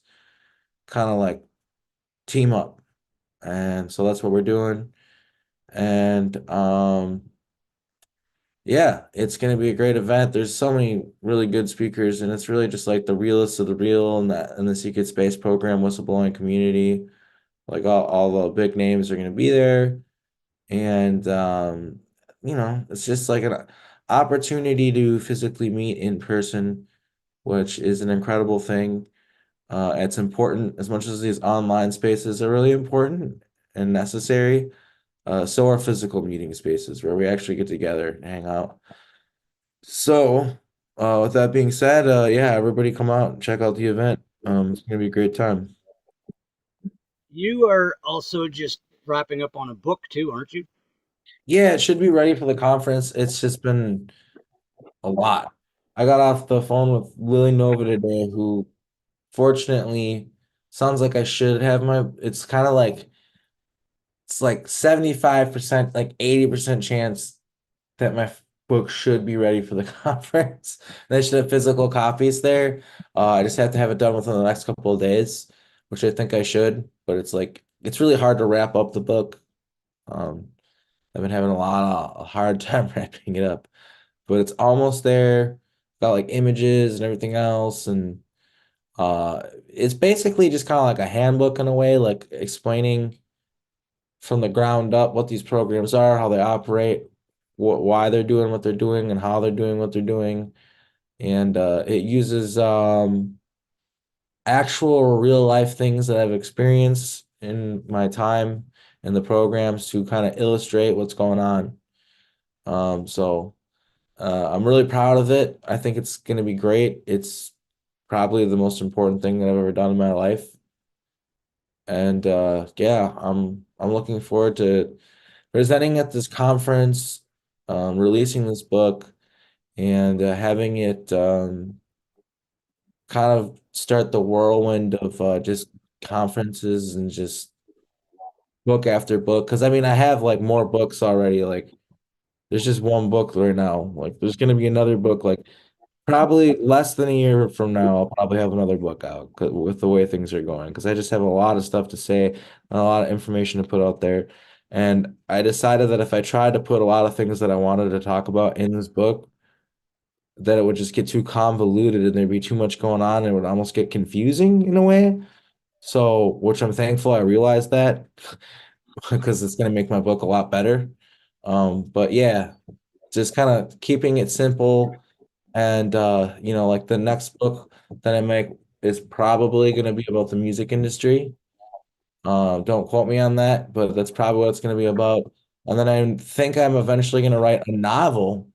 kind of like team up. And so that's what we're doing. And yeah, it's going to be a great event. There's so many really good speakers, and it's really just like the realest of the real and the Secret Space Program whistleblowing community. Like all the big names are going to be there. And it's just like an opportunity to physically meet in person, which is an incredible thing. It's important as much as these online spaces are really important and necessary. So are physical meeting spaces where we actually get together and hang out. So, with that being said, yeah, everybody come out and check out the event. It's gonna be a great time. you are also just wrapping up on a book too, aren't you? Yeah, it should be ready for the conference. It's just been a lot. I got off the phone with Lily Nova today, who fortunately sounds like I should have it's like 75%, like 80% chance that my book should be ready for the conference. They should have physical copies there. I just have to have it done within the next couple of days, which I think I should. But it's really hard to wrap up the book. Um, I've been having a hard time wrapping it up, but it's almost there. Got like images and everything else, and it's basically just kind of like a handbook in a way, like explaining from the ground up what these programs are, how they operate, why they're doing what they're doing, and how they're doing what they're doing. And it uses actual real life things that I've experienced in my time in the programs to kind of illustrate what's going on. So I'm really proud of it. I think it's going to be great. It's probably the most important thing that I've ever done in my life. And yeah, I'm looking forward to presenting at this conference, releasing this book, and having it kind of start the whirlwind of just conferences and just book after book. Because I mean, I have like more books already. Like, there's just one book right now. Like, there's gonna be another book. Like, probably less than a year from now, I'll probably have another book out with the way things are going. Because I just have a lot of stuff to say and a lot of information to put out there. And I decided that if I tried to put a lot of things that I wanted to talk about in this book, that it would just get too convoluted and there'd be too much going on and it would almost get confusing in a way. So, which I'm thankful I realized that because it's going to make my book a lot better. But yeah, just kind of keeping it simple and like the next book that I make is probably going to be about the music industry. Don't quote me on that, but that's probably what it's going to be about. And then I think I'm eventually going to write a novel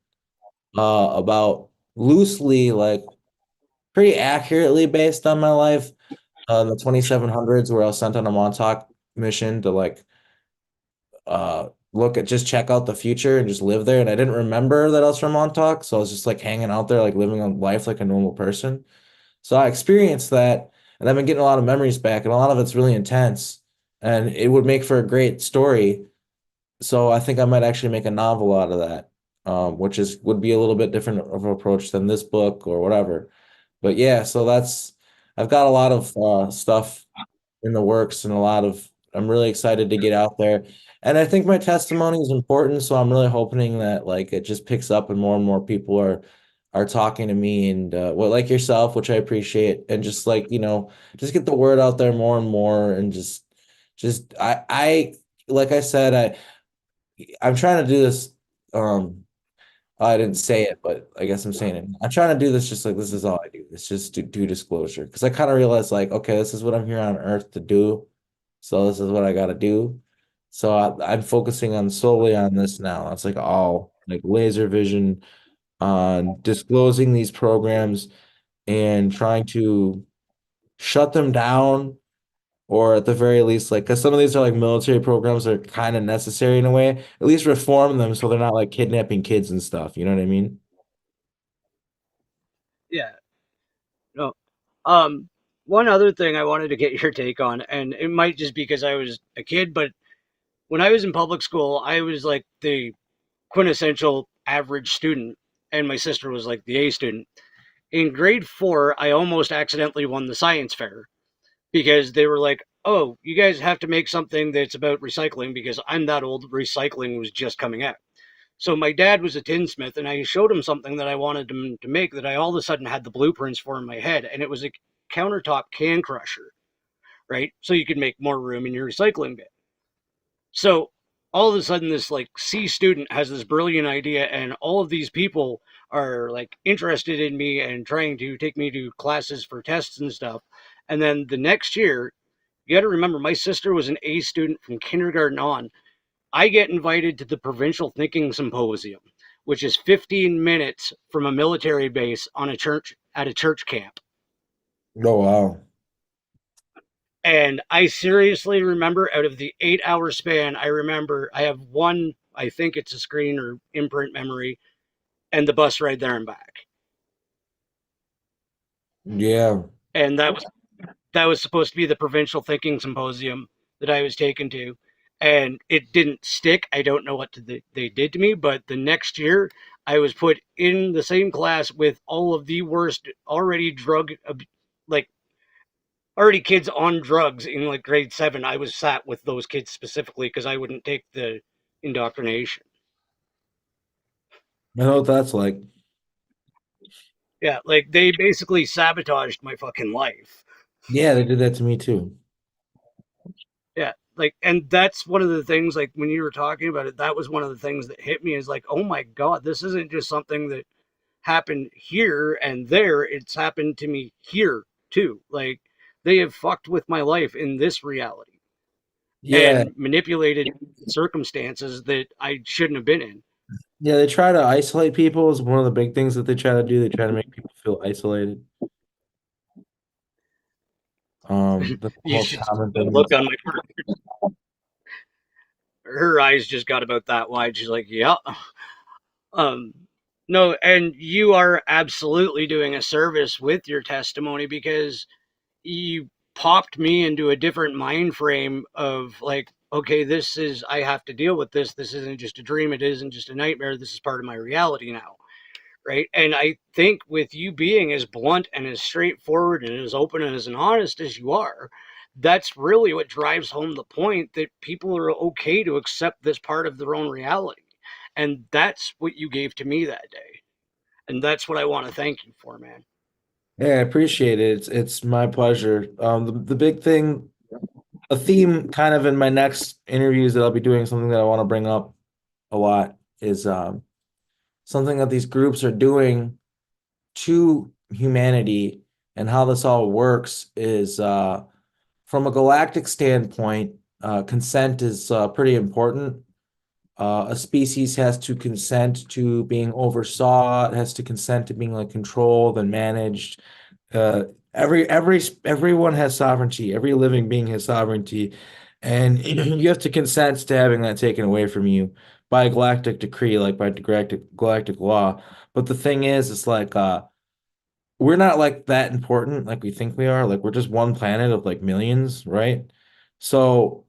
about loosely, like pretty accurately based on my life, in the 2700s, where I was sent on a Montauk mission to like look at just check out the future and just live there. And I didn't remember that I was from Montauk, so I was just like hanging out there, like living a life like a normal person. So I experienced that, and I've been getting a lot of memories back, and a lot of it's really intense, and it would make for a great story. So I think I might actually make a novel out of that, which is would be a little bit different of an approach than this book or whatever. But yeah, so that's I've got a lot of stuff in the works and a lot of I'm really excited to get out there. And I think my testimony is important, so I'm really hoping that like it just picks up and more people are talking to me and well like yourself, which I appreciate, and just like, just get the word out there more and more and just I like I said, I'm trying to do this um I didn't say it, but I guess I'm saying it. I'm trying to do this just like this is all I do. It's just do disclosure. Because I kind of realized like, okay, this is what I'm here on earth to do. So this is what I got to do. So I'm focusing on solely on this now. It's like all like laser vision on disclosing these programs and trying to shut them down, or at the very least, like, because some of these are like military programs that are kind of necessary in a way, at least reform them so they're not like kidnapping kids and stuff. You know what I mean? Yeah. No. Um, One other thing I wanted to get your take on, and it might just be because I was a kid, but when I was in public school, I was like the quintessential average student, and my sister was like the A student. In grade 4, I almost accidentally won the science fair because they were like, "Oh, you guys have to make something that's about recycling," because I'm that old. Recycling was just coming out. So my dad was a tinsmith, and I showed him something that I wanted him to make that I all of a sudden had the blueprints for in my head, and it was a countertop can crusher, right? So you could make more room in your recycling bin. So all of a sudden, this like C student has this brilliant idea, and all of these people are like interested in me and trying to take me to classes for tests and stuff. And then the next year, you got to remember, my sister was an A student from kindergarten on. I get invited to the Provincial Thinking Symposium, which is 15 minutes from a military base on a church at a church camp. Oh wow. And I seriously remember out of the 8 hour span, I remember I have one, I think it's a screen or imprint memory, and the bus ride there and back. Yeah. And that was supposed to be the Provincial Thinking Symposium that I was taken to. And it didn't stick. I don't know what they did to me, but the next year I was put in the same class with all of the worst already like already kids on drugs in like grade 7. I was sat with those kids specifically because I wouldn't take the indoctrination. I know what that's like. Yeah, like they basically sabotaged my fucking life. Yeah, they did that to me too. Yeah, like, and that's one of the things, like, when you were talking about it, that was one of the things that hit me is like, oh my God, this isn't just something that happened here and there. It's happened to me here too. Like, they have fucked with my life in this reality Yeah, and manipulated circumstances that I shouldn't have been in. Yeah, they try to isolate people is one of the big things that they try to do. They try to make people feel isolated. The You most should see common the thing look is on my her eyes just got about that wide. She's like, "Yeah." Um, no, and you are absolutely doing a service with your testimony because you popped me into a different mind frame of like, okay, this is, I have to deal with this. This isn't just a dream. It isn't just a nightmare. This is part of my reality now. Right. And I think with you being as blunt and as straightforward and as open and as honest as you are, that's really what drives home the point that people are okay to accept this part of their own reality. And that's what you gave to me that day. And that's what I want to thank you for, man. yeah, I appreciate it. It's my pleasure. The big thing, a theme kind of in my next interviews that I'll be doing, something that I want to bring up a lot is something that these groups are doing to humanity and how this all works is from a galactic standpoint, consent is pretty important. A species has to consent to being oversaw, it has to consent to being like controlled and managed. Everyone has sovereignty, every living being has sovereignty, and you have to consent to having that taken away from you by a galactic decree, like by galactic law. But the thing is, it's like we're not like that important like we think we are. Like we're just one planet of like millions, right? So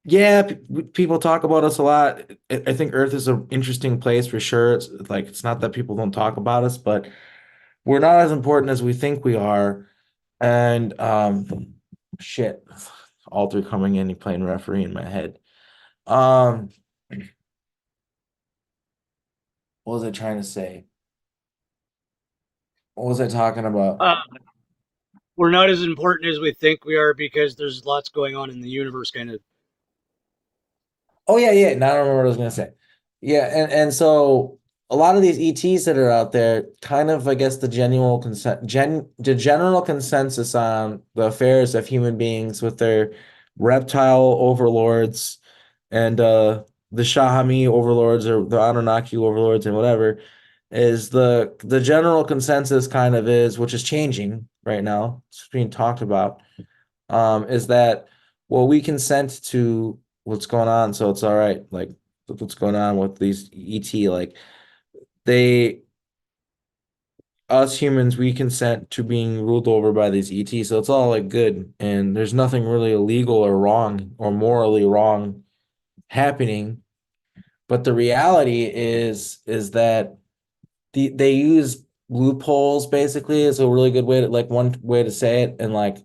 yeah, people talk about us a lot. I think Earth is an interesting place for sure. It's like it's not that people don't talk about us, but we're not as important as we think we are. And shit, all three coming in, and playing referee in my head. Um, what was I trying to say? What was I talking about? Uh, we're not as important as we think we are because there's lots going on in the universe, kind of. Oh yeah, yeah. Now I don't remember what I was gonna say. Yeah, and so a lot of these ETs that are out there, kind of, I guess, the general consensus on the affairs of human beings with their reptile overlords and the Shahami overlords or the Anunnaki overlords and whatever, is the general consensus kind of is, which is changing right now. It's being talked about is that, well, we consent to what's going on, so it's all right. Like what's going on with these ET, like they us humans, we consent to being ruled over by these ET, so it's all like good, and there's nothing really illegal or wrong or morally wrong happening. But the reality is that they use loopholes basically is a really good way to like one way to say it, and like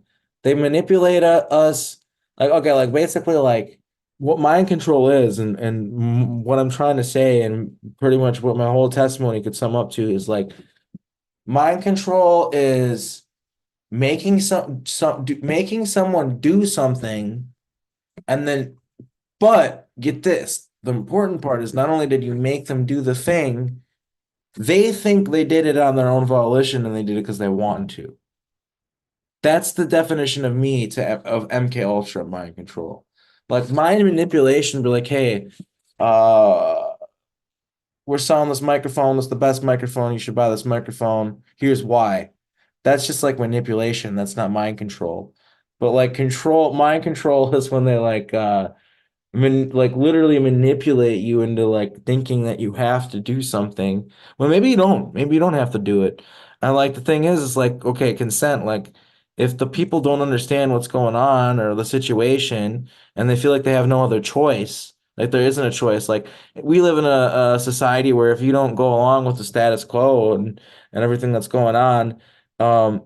they manipulate us, like okay, like basically like what mind control is, and what I'm trying to say and pretty much what my whole testimony could sum up to is like mind control is making someone do something, and then, but get this, the important part is not only did you make them do the thing, they think they did it on their own volition and they did it because they wanted to. That's the definition of me of MK Ultra mind control. Like mind manipulation, be like, hey, uh, we're selling this microphone. It's the best microphone. You should buy this microphone. Here's why. That's just like manipulation. That's not mind control. But like mind control is when they like literally manipulate you into like thinking that you have to do something. Well, maybe you don't. Maybe you don't have to do it. And like the thing is like, okay, consent. Like if the people don't understand what's going on or the situation and they feel like they have no other choice, like there isn't a choice. Like we live in a society where if you don't go along with the status quo and everything that's going on, um,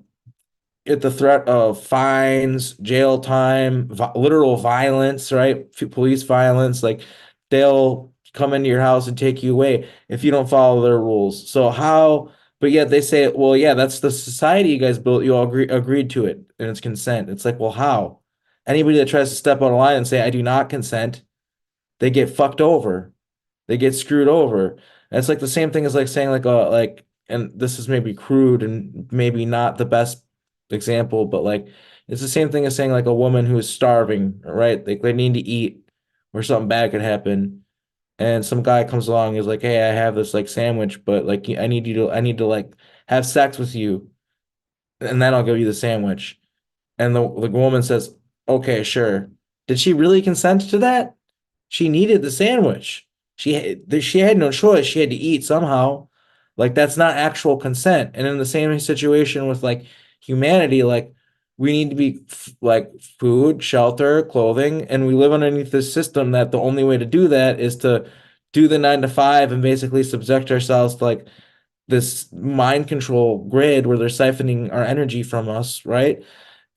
at the threat of fines, jail time, literal violence, right? Police violence, like they'll come into your house and take you away if you don't follow their rules. So how, but yet they say, well, yeah, that's the society you guys built. You all agreed to it and it's consent. It's like, well, how? Anybody that tries to step out of line and say, I do not consent, they get fucked over. They get screwed over. And it's like the same thing as like saying and this is maybe crude and maybe not the best example, but like it's the same thing as saying like a woman who is starving, right? Like they need to eat or something bad could happen. and some guy comes along and is like, "Hey, I have this like sandwich, but like I need to like have sex with you, and then I'll give you the sandwich." And the woman says, "Okay, sure." Did she really consent to that? She needed the sandwich. She had no choice. She had to eat somehow. Like that's not actual consent. And in the same situation with like humanity, like we need to be like food, shelter, clothing, and we live underneath this system that the only way to do that is to do the 9 to 5 and basically subject ourselves to like this mind control grid where they're siphoning our energy from us, right?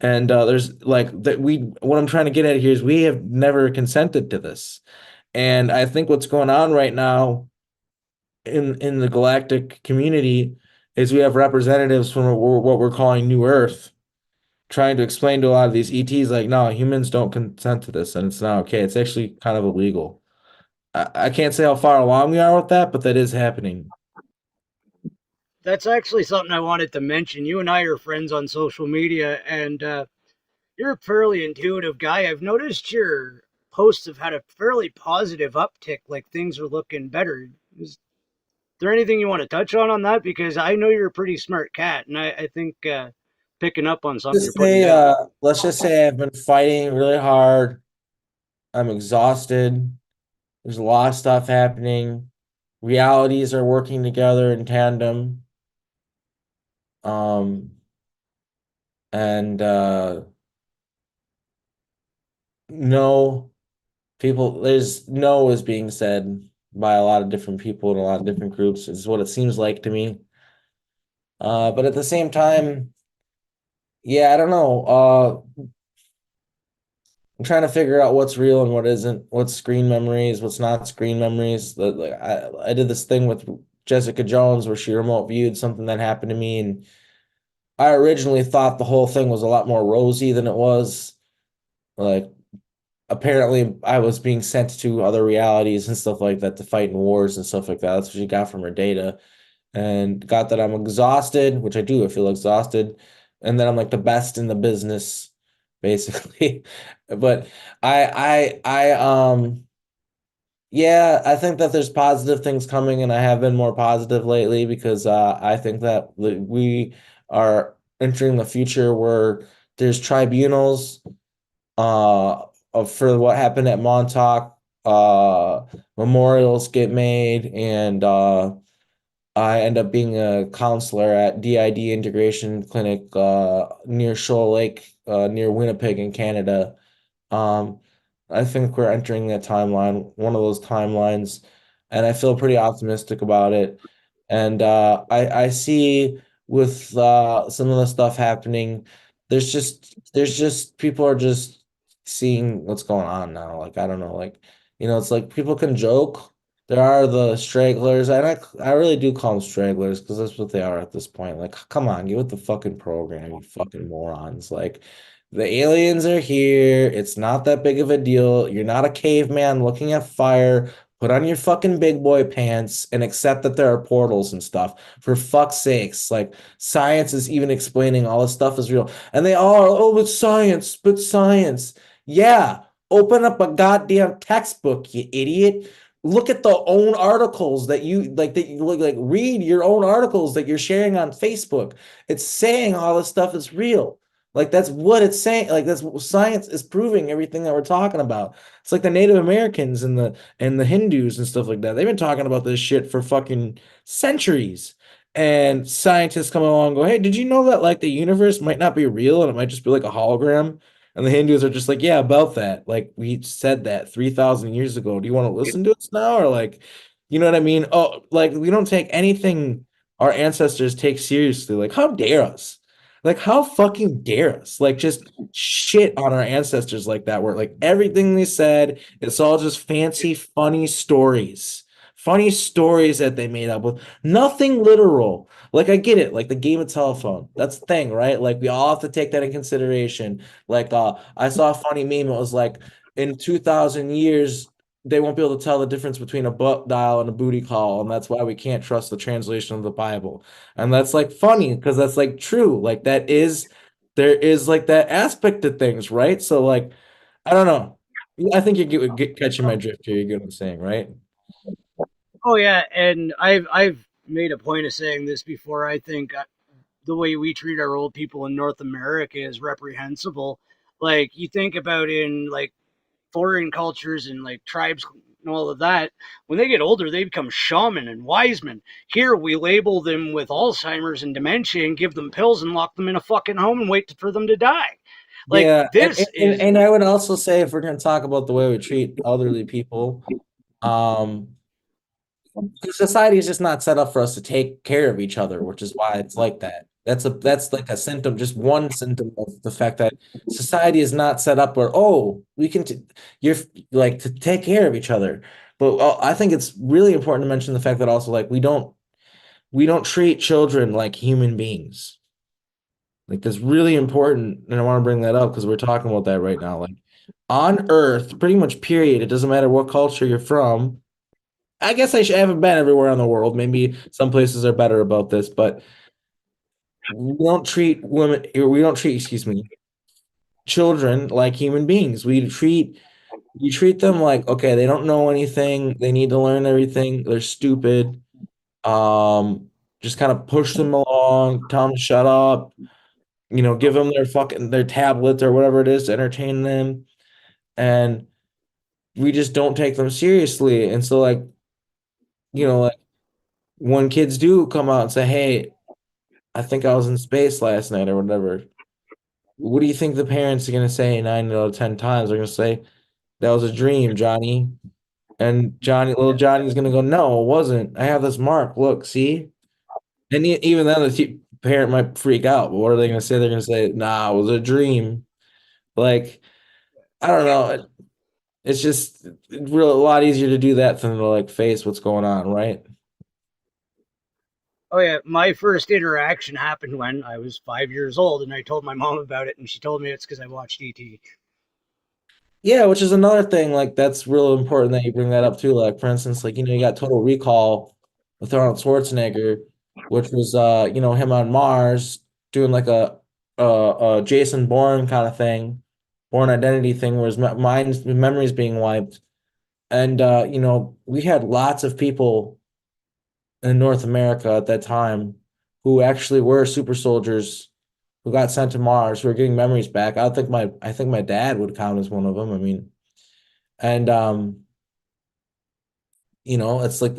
And there's like that we what I'm trying to get at here is we have never consented to this. And I think what's going on right now in the galactic community is we have representatives from what we're calling New Earth trying to explain to a lot of these ETs like, no, humans don't consent to this and it's not okay. It's actually kind of illegal. I can't say how far along we are with that, but that is happening. That's actually something I wanted to mention. You and I are friends on social media, and you're a fairly intuitive guy. I've noticed your posts have had a fairly positive uptick, like things are looking better. Is there anything you want to touch on that? Because I know you're a pretty smart cat, and I think picking up on something you're Just putting say, down. let's just say I've been fighting really hard. I'm exhausted. There's a lot of stuff happening. Realities are working together in tandem. Um, and no there's no is being said by a lot of different people in a lot of different groups, is what it seems like to me. But at the same time, yeah, I don't know. I'm trying to figure out what's real and what isn't, what's screen memories, what's not screen memories. Like I did this thing with Jessica Jones where she remote viewed something that happened to me, and I originally thought the whole thing was a lot more rosy than it was. Like apparently I was being sent to other realities and stuff like that to fight in wars and stuff like that. That's what she got from her data. And got that I'm exhausted, which I do. I feel exhausted. And then I'm like the best in the business, basically. But yeah, I think that there's positive things coming, and I have been more positive lately because I think that we are entering the future where there's tribunals for what happened at Montauk. Memorials get made, and I end up being a counselor at DID Integration Clinic near Shoal Lake, near Winnipeg in Canada. Um, I think we're entering that timeline, one of those timelines, and I feel pretty optimistic about it. And I see with some of the stuff happening, there's just people are just seeing what's going on now. Like I don't know, like it's like people can joke. There are the stragglers, and I really do call them stragglers because that's what they are at this point. Like, come on, get with the fucking program, you fucking morons. Like, the aliens are here. It's not that big of a deal. You're not a caveman looking at fire. Put on your fucking big boy pants and accept that there are portals and stuff. For fuck's sakes. Like, science is even explaining all this stuff is real. And they all are, oh, but science. Yeah. Open up a goddamn textbook, you idiot. Look at the own articles that you look like read your own articles that you're sharing on Facebook. It's saying all this stuff is real. Like that's what it's saying. Like that's what science is proving everything that we're talking about. It's like the Native Americans and the Hindus and stuff like that. They've been talking about this shit for fucking centuries. And scientists come along and go, "Hey, did you know that like the universe might not be real and it might just be like a hologram?" And the Hindus are just like, "Yeah, about that. Like we said that 3,000 years ago. Do you want to listen to us now?" Or like, you know what I mean? Oh, like we don't take anything our ancestors take seriously. Like, how dare us? Like, how fucking dare us? Like, just shit on our ancestors like that, where like everything they said, it's all just fancy, funny stories. Funny stories that they made up with nothing literal. Like, I get it, like the game of telephone. That's the thing, right? Like, we all have to take that in consideration. Like, I saw a funny meme. It was like, in 2,000 years, they won't be able to tell the difference between a butt dial and a booty call, and that's why we can't trust the translation of the Bible. And that's like funny because that's like true. Like there is like that aspect to things, right? So like, I don't know. I think you catching my drift here. You get what I'm saying, right? Oh yeah, and I've made a point of saying this before. I think the way we treat our old people in North America is reprehensible. Like you think about in like foreign cultures and like tribes and all of that, when they get older, they become shaman and wise men. Here, we label them with Alzheimer's and dementia and give them pills and lock them in a fucking home and wait for them to die. Like Yeah, this is, and I would also say if we're going to talk about the way we treat elderly people, um, society is just not set up for us to take care of each other, which is why it's like that. That's like a symptom, just one symptom of the fact that society is not set up where we can you're like to take care of each other. But I think it's really important to mention the fact that also like we don't treat children like human beings. Like that's really important, and I want to bring that up because we're talking about that right now. Like on Earth, pretty much period. It doesn't matter what culture you're from. I guess haven't been everywhere in the world. Maybe some places are better about this, but we don't treat, excuse me, children like human beings. We treat them like, okay, they don't know anything. They need to learn everything. They're stupid. Um, just kind of push them along, tell them to shut up, give them their tablets or whatever it is to entertain them. And we just don't take them seriously. And so like when kids do come out and say, "Hey, I think I was in space last night," or whatever, what do you think the parents are gonna say 9 out of 10 times? They're gonna say, "That was a dream, Johnny." And little Johnny's gonna go, "No, it wasn't. I have this mark. Look, see?" And even then, the parent might freak out. But what are they gonna say? They're gonna say, "Nah, it was a dream." Like, I don't know. It's just a lot easier to do that than to like face what's going on, right? oh yeah, my first interaction happened when I was 5 years old, and I told my mom about it, and she told me it's because I watched ET. Yeah, which is another thing, like that's real important that you bring that up too. Like for instance, like you got Total Recall with Arnold Schwarzenegger, which was him on Mars doing like a Jason Bourne kind of thing, Bourne Identity thing, where his memories being wiped. And we had lots of people in North America at that time who actually were super soldiers who got sent to Mars who are getting memories back. I think my dad would count as one of them. I mean, and it's like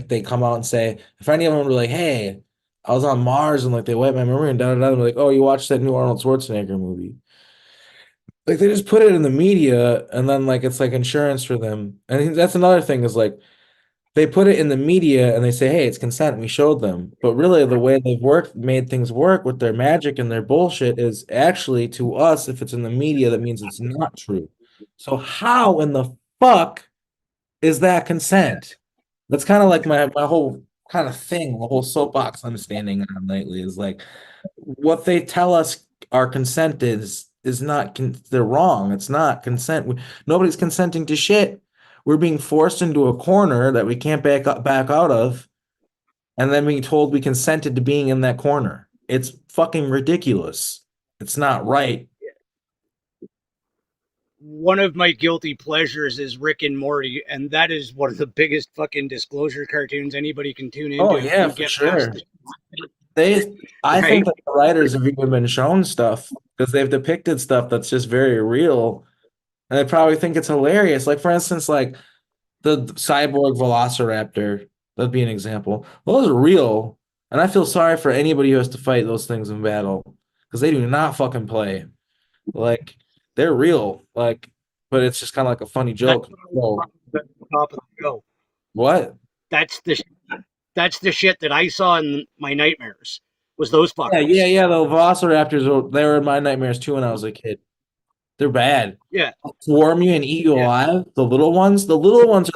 they come out and say, if any of them were like, "Hey, I was on Mars," and like they wipe my memory and da da da, like, "Oh, you watched that new Arnold Schwarzenegger movie?" Like they just put it in the media, and then like it's like insurance for them. And I think that's another thing is like they put it in the media and they say, "Hey, it's consent. We showed them." But really, the way they've made things work with their magic and their bullshit is actually to us, if it's in the media, that means it's not true. So how in the fuck is that consent? That's kind of like my whole kind of thing, the whole soapbox I'm standing on lately is like what they tell us our consent is not they're wrong. It's not consent. Nobody's consenting to shit. We're being forced into a corner that we can't back out of, and then being told we consented to being in that corner. It's fucking ridiculous. It's not right. One of my guilty pleasures is Rick and Morty, and that is one of the biggest fucking disclosure cartoons anybody can tune Oh into if yeah, you for get past sure. the I think right. that the writers have even been shown stuff because they've depicted stuff that's just very real, and they probably think it's hilarious. Like for instance, like the cyborg Velociraptor. That'd be an example. Those are real, and I feel sorry for anybody who has to fight those things in battle because they do not fucking play. Like they're real. Like, but it's just kind of like a funny That's joke. So the top of the show. what? That's the that's the shit that I saw in my nightmares. Was those Yeah, yeah, fuckers? yeah. The Velociraptors they were in my nightmares too when I was a kid. They're bad. Yeah, Swarm you and eat you yeah. alive. The little ones are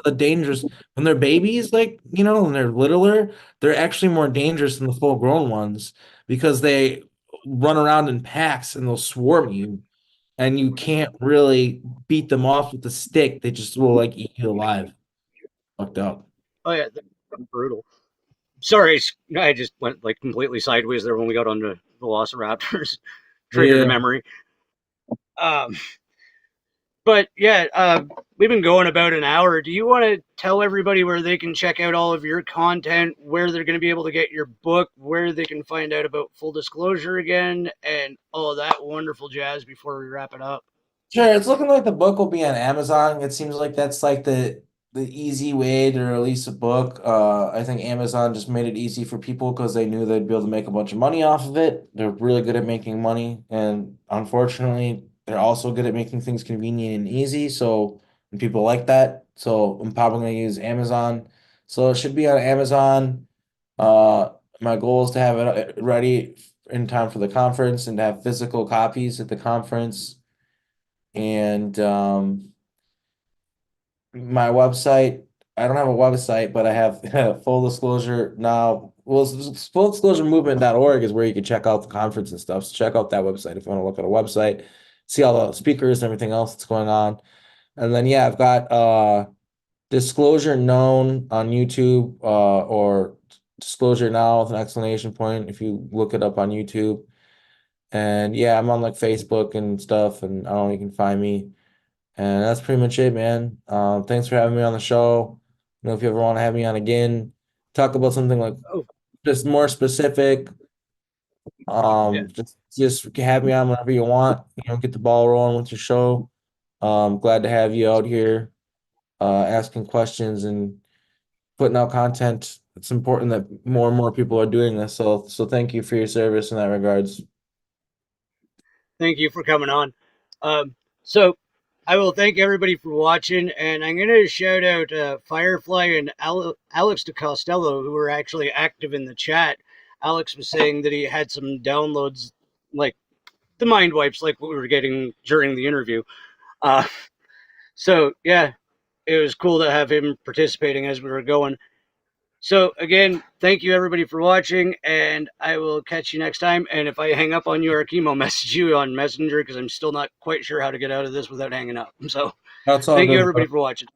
the dangerous. When they're babies, like, when they're littler, they're actually more dangerous than the full grown ones because they run around in packs and they'll swarm you and you can't really beat them off with a stick. They just will like eat you alive. Fucked up. Oh yeah, that's brutal. Sorry, I just went like completely sideways there when we got onto Velociraptors. Triggered a Yeah. memory. Um, but yeah, we've been going about an hour. Do you want to tell everybody where they can check out all of your content, where they're going to be able to get your book, where they can find out about full disclosure again, and all of that wonderful jazz before we wrap it up? Sure, it's looking like the book will be on Amazon. It seems like that's like the easy way to release a book. I think Amazon just made it easy for people because they knew they'd be able to make a bunch of money off of it. They're really good at making money, and unfortunately, they're also good at making things convenient and easy. So, and people like that. So, I'm probably going to use Amazon. So, it should be on Amazon. My goal is to have it ready in time for the conference and to have physical copies at the conference. And my website, I don't have a website, but I have full disclosure now. Well, full disclosure movement.org is where you can check out the conference and stuff. So check out that website if you want to look at a website, see all the speakers and everything else that's going on. And then yeah, I've got disclosure known on YouTube or disclosure now with an exclamation point if you look it up on YouTube. And yeah, I'm on like Facebook and stuff, and I don't know, you can find me. And that's pretty much it, man. Thanks for having me on the show. You know, if you ever want to have me on again, talk about something like Oh, just more specific. yeah. Just have me on whenever you want. You know, get the ball rolling with your show. Glad to have you out here, asking questions and putting out content. It's important that more and more people are doing this. So thank you for your service in that regards. Thank you for coming on. Um, so I will thank everybody for watching, and I'm going to shout out Firefly and Alex DeCostello, who were actually active in the chat. Alex was saying that he had some downloads, like the mind wipes, like what we were getting during the interview. Uh, so yeah, it was cool to have him participating as we were going. So again, thank you everybody for watching, and I will catch you next time. And if I hang up on you, Arkheim, I'll message you on Messenger because I'm still not quite sure how to get out of this without hanging up. So That's all thank you good, everybody bro. for watching.